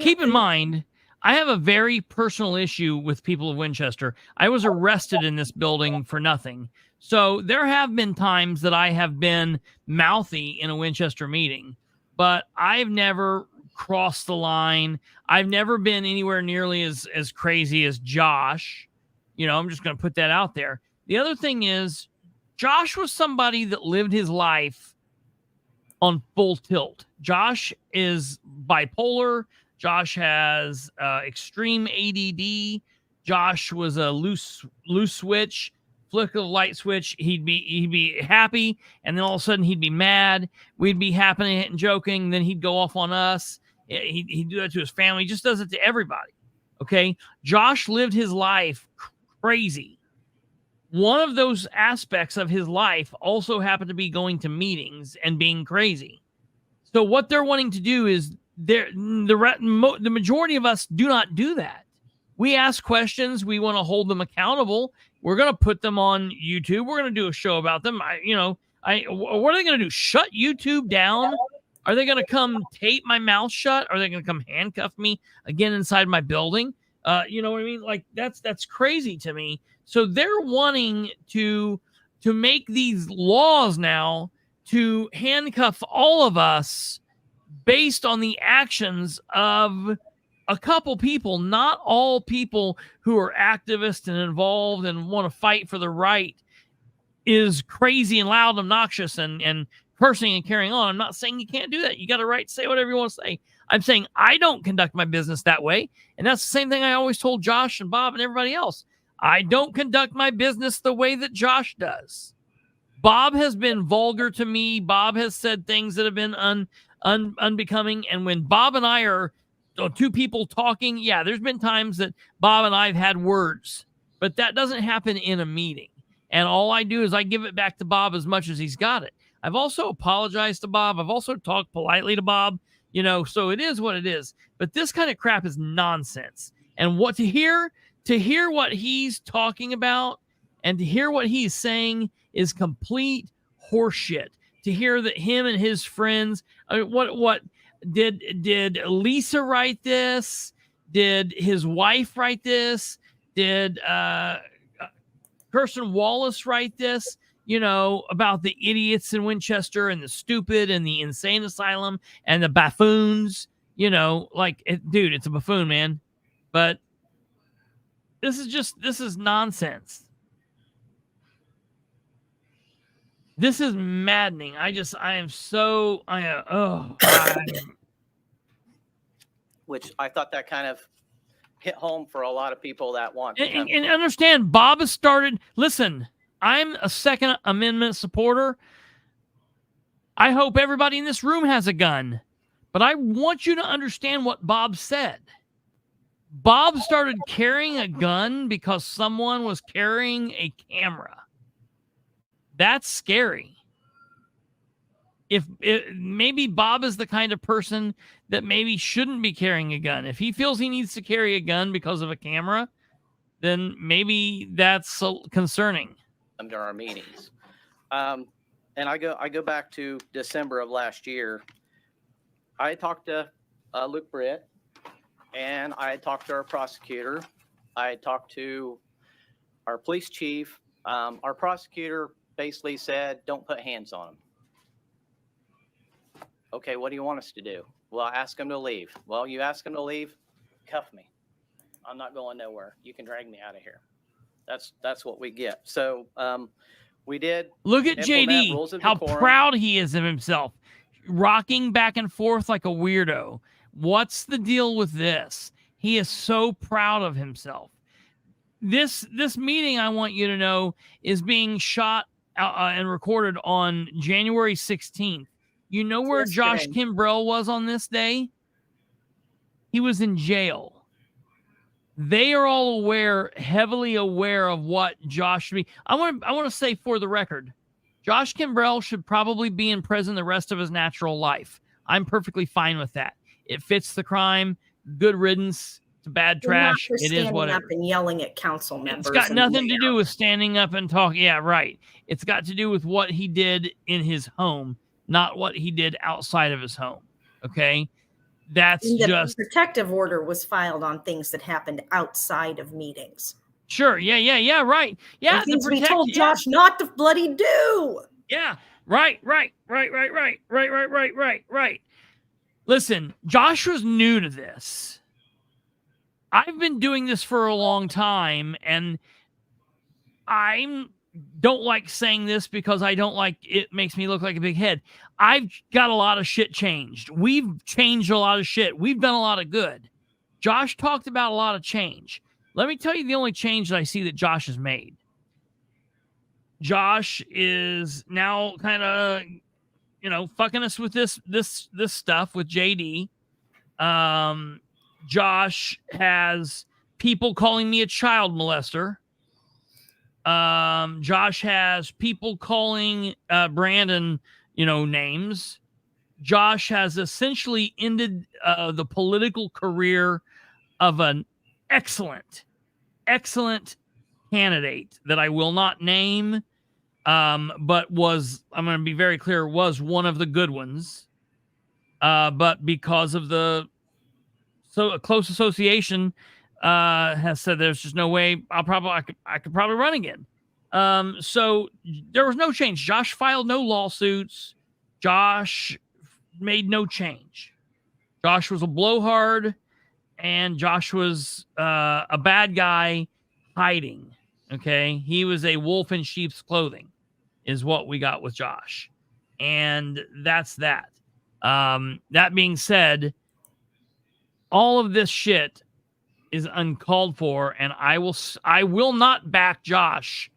keep in mind, I have a very personal issue with people of Winchester. I was arrested in this building for nothing. So there have been times that I have been mouthy in a Winchester meeting, but I've never crossed the line. I've never been anywhere nearly as crazy as Josh. You know, I'm just going to put that out there. The other thing is, Josh was somebody that lived his life on full tilt. Josh is bipolar. Josh has extreme ADD. Josh was a loose switch, flick of the light switch. He'd be happy, and then all of a sudden he'd be mad. We'd be happy and joking. Then he'd go off on us. He'd do that to his family. He just does it to everybody. Okay, Josh lived his life crazy. One of those aspects of his life also happened to be going to meetings and being crazy. So what they're wanting to do is the majority of us do not do that. We ask questions. We want to hold them accountable. We're going to put them on YouTube. We're going to do a show about them. What are they going to do? Shut YouTube down? Are they going to come tape my mouth shut? Are they going to come handcuff me again inside my building? You know what I mean? Like that's crazy to me. So they're wanting to make these laws now to handcuff all of us based on the actions of a couple people, not all people who are activists and involved and want to fight for the right is crazy and loud and obnoxious and cursing and carrying on. I'm not saying you can't do that. You got a right to say whatever you want to say. I'm saying I don't conduct my business that way. And that's the same thing I always told Josh and Bob and everybody else. I don't conduct my business the way that Josh does. Bob has been vulgar to me. Bob has said things that have been unbecoming. And when Bob and I are two people talking, yeah, there's been times that Bob and I have had words, but that doesn't happen in a meeting. And all I do is I give it back to Bob as much as he's got it. I've also apologized to Bob. I've also talked politely to Bob, so it is what it is. But this kind of crap is nonsense. And what to hear what he's talking about and to hear what he's saying is complete horseshit. To hear that him and his friends, what did Lisa write this? Did his wife write this? Did Kirsten Wallace write this? About the idiots in Winchester and the stupid and the insane asylum and the buffoons. Dude, it's a buffoon, man. But this is nonsense. This is maddening. Which I thought that kind of hit home for a lot of people that want. And understand, Bob has started. Listen, I'm a Second Amendment supporter. I hope everybody in this room has a gun. But I want you to understand what Bob said. Bob started carrying a gun because someone was carrying a camera. That's scary. If maybe Bob is the kind of person that maybe shouldn't be carrying a gun. If he feels he needs to carry a gun because of a camera, then maybe that's concerning. Under our meetings. And I go back to December of last year. I talked to Luke Britt, and I talked to our prosecutor. I talked to our police chief. Our prosecutor basically said, don't put hands on him. Okay, what do you want us to do? Well, ask him to leave. Well, you ask him to leave, cuff me. I'm not going nowhere. You can drag me out of here. That's what we get. So we did. Look at implement rules JD, of how decorum. proud he is of himself, rocking back and forth like a weirdo. What's the deal with this? He is so proud of himself. This meeting, I want you to know, is being shot and recorded on January 16th. You know where Josh Kimbrell was on this day? He was in jail. They are all aware, heavily aware of what Josh should be. I want to say for the record, Josh Kimbrell should probably be in prison the rest of his natural life. I'm perfectly fine with that. It fits the crime. Good riddance to bad trash. It is what it is. Up and yelling at council members. It's got nothing to do with standing up and talking. Yeah, right. It's got to do with what he did in his home, not what he did outside of his home. Okay? That's just... The protective order was filed on things that happened outside of meetings. Sure. Yeah, right. Yeah. We told Josh not to bloody do. Yeah. Right. Listen, Josh was new to this. I've been doing this for a long time, and I don't like saying this because I don't like it makes me look like a big head. I've got a lot of shit changed. We've changed a lot of shit. We've done a lot of good. Josh talked about a lot of change. Let me tell you the only change that I see that Josh has made. Josh is now kind of, fucking us with this stuff with JD. Josh has people calling me a child molester. Josh has people calling Brandon, names. Josh has essentially ended the political career of an excellent candidate that I will not name, but was, I'm going to be very clear, was one of the good ones. But because of a close association, has said there's just no way I could probably run again. So there was no change. Josh filed no lawsuits. Josh made no change. Josh was a blowhard, and Josh was a bad guy hiding. Okay, he was a wolf in sheep's clothing, is what we got with Josh, and that's that. That being said, all of this shit is uncalled for, and I will not back Josh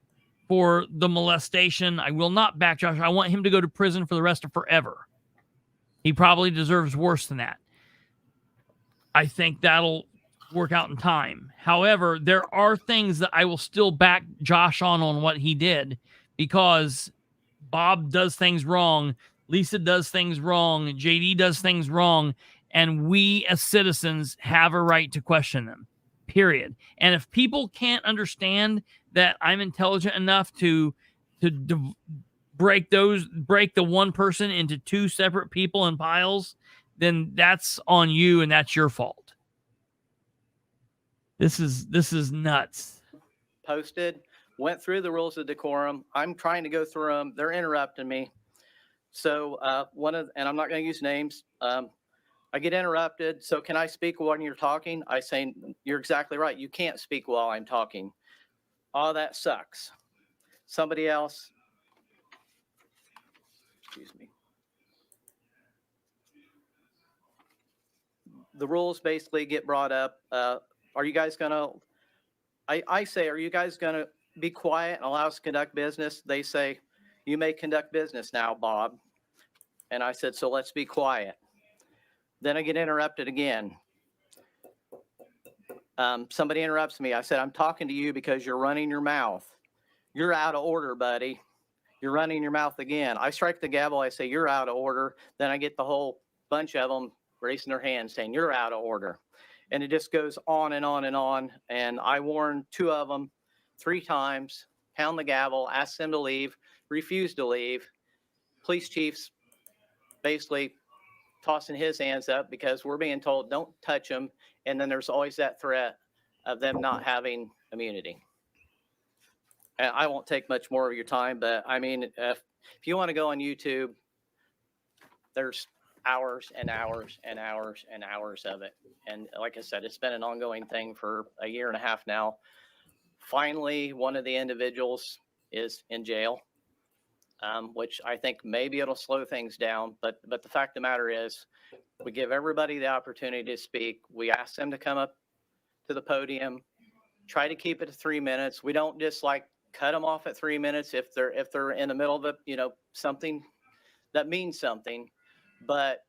for the molestation. I will not back Josh. I want him to go to prison for the rest of forever. He probably deserves worse than that. I think that'll work out in time. However, there are things that I will still back Josh on what he did, because Bob does things wrong, Lisa does things wrong, JD does things wrong, and we as citizens have a right to question them, period. And if people can't understand that I'm intelligent enough to break the one person into two separate people in piles, then that's on you and that's your fault. This is nuts. Posted, went through the rules of decorum. I'm trying to go through them. They're interrupting me. So and I'm not going to use names. I get interrupted. So can I speak when you're talking? I say, you're exactly right. You can't speak while I'm talking. Oh, that sucks. Somebody else. Excuse me. The rules basically get brought up. Are you guys going to, I say, are you guys going to be quiet and allow us to conduct business? They say, you may conduct business now, Bob. And I said, so let's be quiet. Then I get interrupted again. Somebody interrupts me. I said, I'm talking to you because you're running your mouth. You're out of order, buddy. You're running your mouth again. I strike the gavel. I say, you're out of order. Then I get the whole bunch of them raising their hands saying, you're out of order. And it just goes on and on and on. And I warned 2 of them 3 times, pound the gavel, ask them to leave, refuse to leave. Police chief's basically tossing his hands up because we're being told, don't touch them. And then there's always that threat of them not having immunity. And I won't take much more of your time, but I mean, if you want to go on YouTube, there's hours and hours and hours and hours of it. And like I said, it's been an ongoing thing for a year and a half now. Finally, one of the individuals is in jail, which I think maybe it'll slow things down. But the fact of the matter is, we give everybody the opportunity to speak. We ask them to come up to the podium, try to keep it to 3 minutes. We don't just like cut them off at 3 minutes if they're in the middle of something that means something, but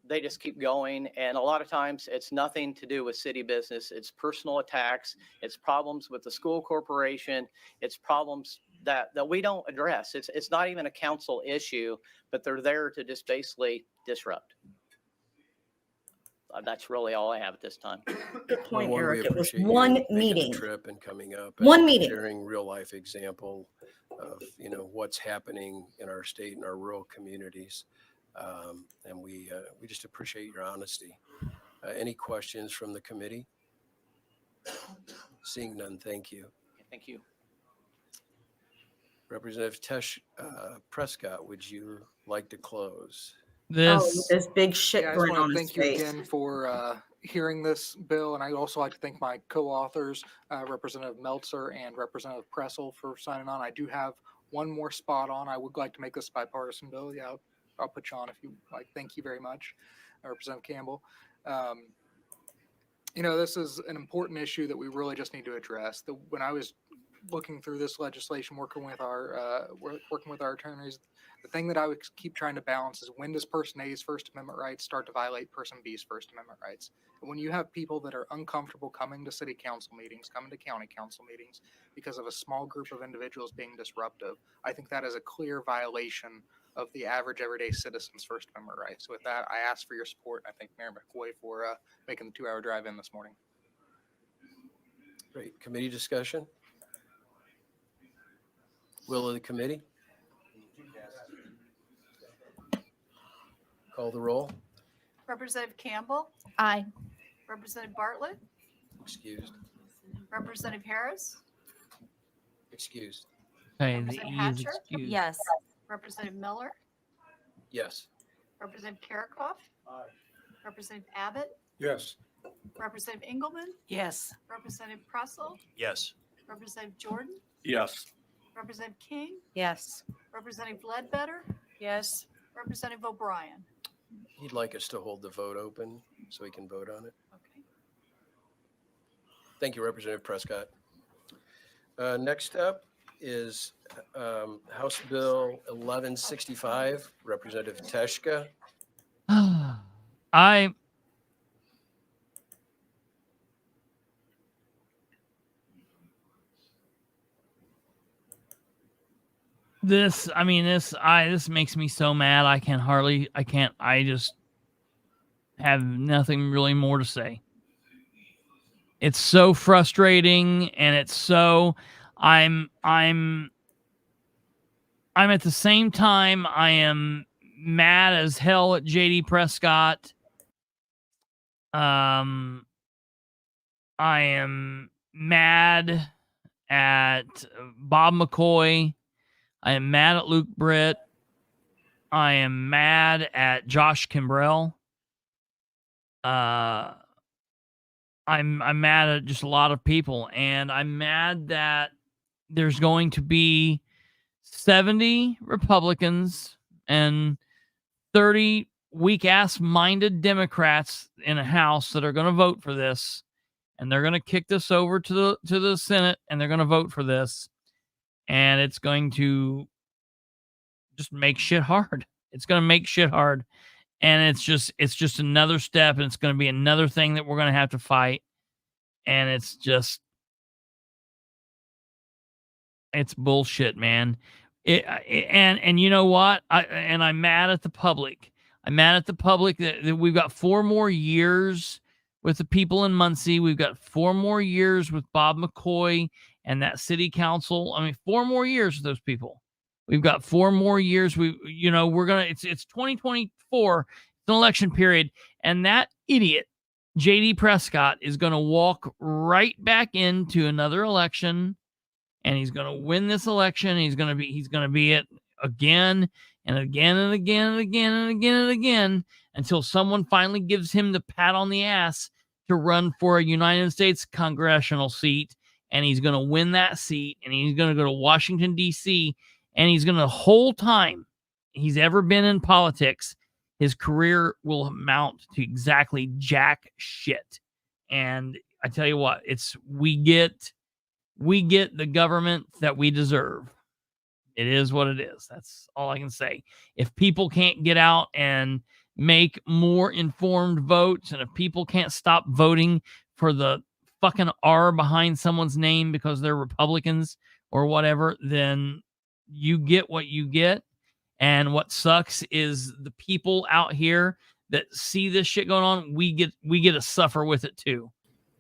they just keep going. And a lot of times it's nothing to do with city business. It's personal attacks. It's problems with the school corporation. It's problems that we don't address. It's not even a council issue, but they're there to just basically disrupt. That's really all I have at this time. Good point, Well, Eric. we It was appreciate you one making the meeting. trip and coming up. One and meeting. Sharing real life example of, what's happening in our state and our rural communities. And we just appreciate your honesty. Any questions from the committee? Seeing none, thank you. Thank you. Representative Prescott, would you like to close? This big shit Yeah, I just grin want on to his thank you face. again for hearing this bill, and I'd also like to thank my co-authors, Representative Meltzer and Representative Pressel, for signing on. I do have one more spot on. I would like to make this a bipartisan bill. Yeah, I'll put you on if you like. Thank you very much, Representative Campbell. This is an important issue that we really just need to address. When I was looking through this legislation, working with our attorneys, the thing that I would keep trying to balance is, when does person A's First Amendment rights start to violate person B's First Amendment rights? And when you have people that are uncomfortable coming to city council meetings, coming to county council meetings because of a small group of individuals being disruptive, I think that is a clear violation of the average everyday citizen's First Amendment rights. So with that, I ask for your support. I thank Mayor McCoy for making the 2-hour drive in this morning. Great. Committee discussion? Will of the committee? Call the roll. Representative Campbell, Aye. Representative Bartlett, Excused. Representative Harris, Excused. Okay, the Representative E is Hatcher? excused. Yes. Representative Miller, Yes. Representative Karakoff, Representative Abbott, Yes. Representative Engelmann, Yes. Representative Pressel, Yes. Representative Jordan, Yes. Representative King, Yes. Representative Ledbetter, Yes. Representative O'Brien. He'd like us to hold the vote open so we can vote on it. Okay. Thank you, Representative Prescott. Next up is House Bill 1165, Representative Teshka. This makes me so mad. I just have nothing really more to say. It's so frustrating, and it's so, I'm at the same time, I am mad as hell at JD Prescott. I am mad at Bob McCoy. I am mad at Luke Britt. I am mad at Josh Kimbrell. I'm mad at just a lot of people, and I'm mad that there's going to be 70 Republicans and 30 weak-ass minded Democrats in a House that are going to vote for this, and they're going to kick this over to the Senate, and they're going to vote for this, and it's going to just make shit hard. It's going to make shit hard. And it's just another step, and it's going to be another thing that we're going to have to fight. And it's bullshit, man. And you know what? I'm mad at the public. I'm mad at the public that we've got 4 more years with the people in Muncie. We've got 4 more years with Bob McCoy and that city council. I mean, 4 more years with those people. We've got 4 more years. It's 2024. It's an election period. And that idiot, JD Prescott, is going to walk right back into another election, and he's going to win this election. He's going to be it again and again and again and again and again and again until someone finally gives him the pat on the ass to run for a United States congressional seat. And he's going to win that seat, and he's going to go to Washington, D.C., and he's going to, the whole time he's ever been in politics, his career will amount to exactly jack shit. And I tell you what, we get the government that we deserve. It is what it is. That's all I can say. If people can't get out and make more informed votes, and if people can't stop voting for the fucking R behind someone's name because they're Republicans or whatever, then you get what you get. And what sucks is the people out here that see this shit going on, we get to suffer with it too.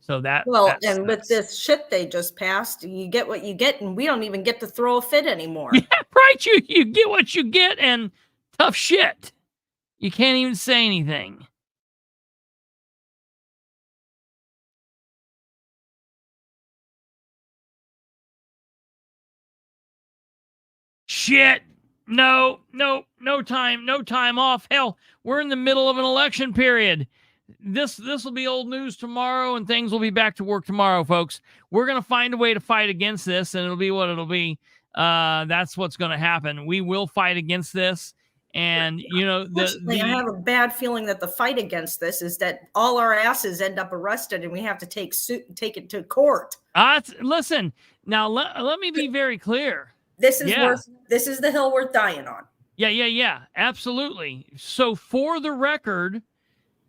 So with this shit they just passed, you get what you get, and we don't even get to throw a fit anymore. Yeah, right. You get what you get, and tough shit. You can't even say anything. Shit. No time off. Hell, we're in the middle of an election period. This will be old news tomorrow, and things will be back to work tomorrow, folks. We're going to find a way to fight against this, and it'll be what it'll be. That's what's going to happen. We will fight against this. And, I have a bad feeling that the fight against this is that all our asses end up arrested, and we have to take it to court. Listen, now let me be very clear. This is the hill worth dying on. Yeah, absolutely. So for the record,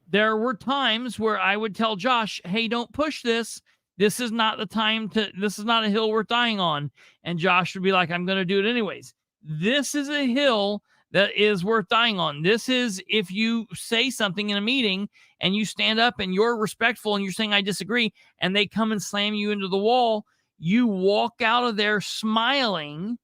there were times where I would tell Josh, hey, don't push this. This is not this is not a hill worth dying on. And Josh would be like, I'm going to do it anyways. This is a hill that is worth dying on. This is if you say something in a meeting and you stand up and you're respectful and you're saying, I disagree, and they come and slam you into the wall, you walk out of there smiling.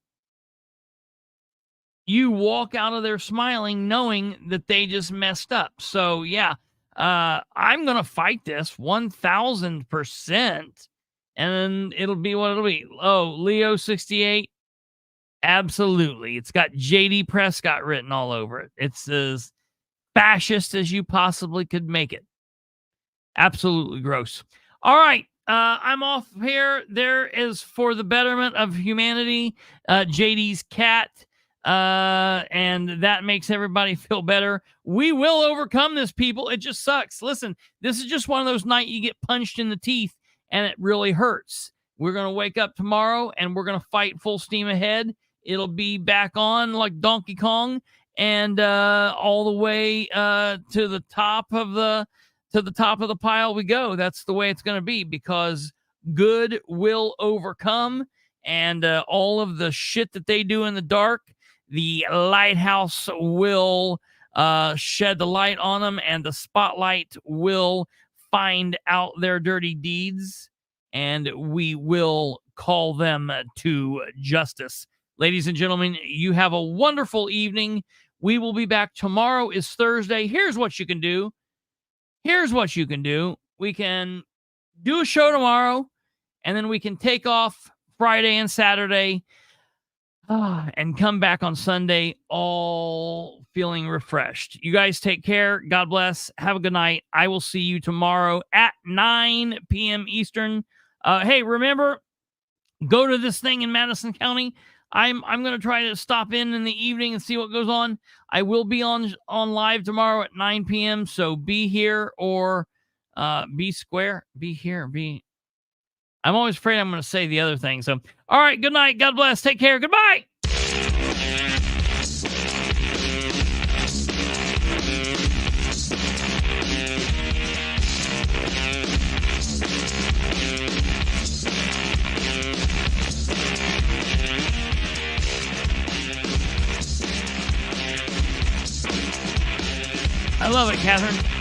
You walk out of there smiling, knowing that they just messed up. So, yeah, I'm going to fight this 1,000%, and it'll be what it'll be. Oh, Leo 68. Absolutely. It's got JD Prescott written all over it. It's as fascist as you possibly could make it. Absolutely gross. All right. I'm off here. There is For the Betterment of Humanity, JD's cat. And that makes everybody feel better. We will overcome this, people. It just sucks. Listen, this is just one of those nights you get punched in the teeth and it really hurts. We're going to wake up tomorrow and we're going to fight full steam ahead. It'll be back on like Donkey Kong and all the way to the top of the pile we go. That's the way it's going to be, because good will overcome, and all of the shit that they do in the dark, the lighthouse will shed the light on them, and the spotlight will find out their dirty deeds, and we will call them to justice. Ladies and gentlemen, you have a wonderful evening. We will be back. Tomorrow is Thursday. Here's what you can do. We can do a show tomorrow, and then we can take off Friday and Saturday and come back on Sunday all feeling refreshed. You guys take care. God bless. Have a good night. I will see you tomorrow at 9 p.m. Eastern. Hey, remember, go to this thing in Madison County. I'm going to try to stop in the evening and see what goes on. I will be on live tomorrow at 9 p.m. So be here or be square. Be here. I'm always afraid I'm going to say the other thing. So, all right. Good night. God bless. Take care. Goodbye. love it, Catherine.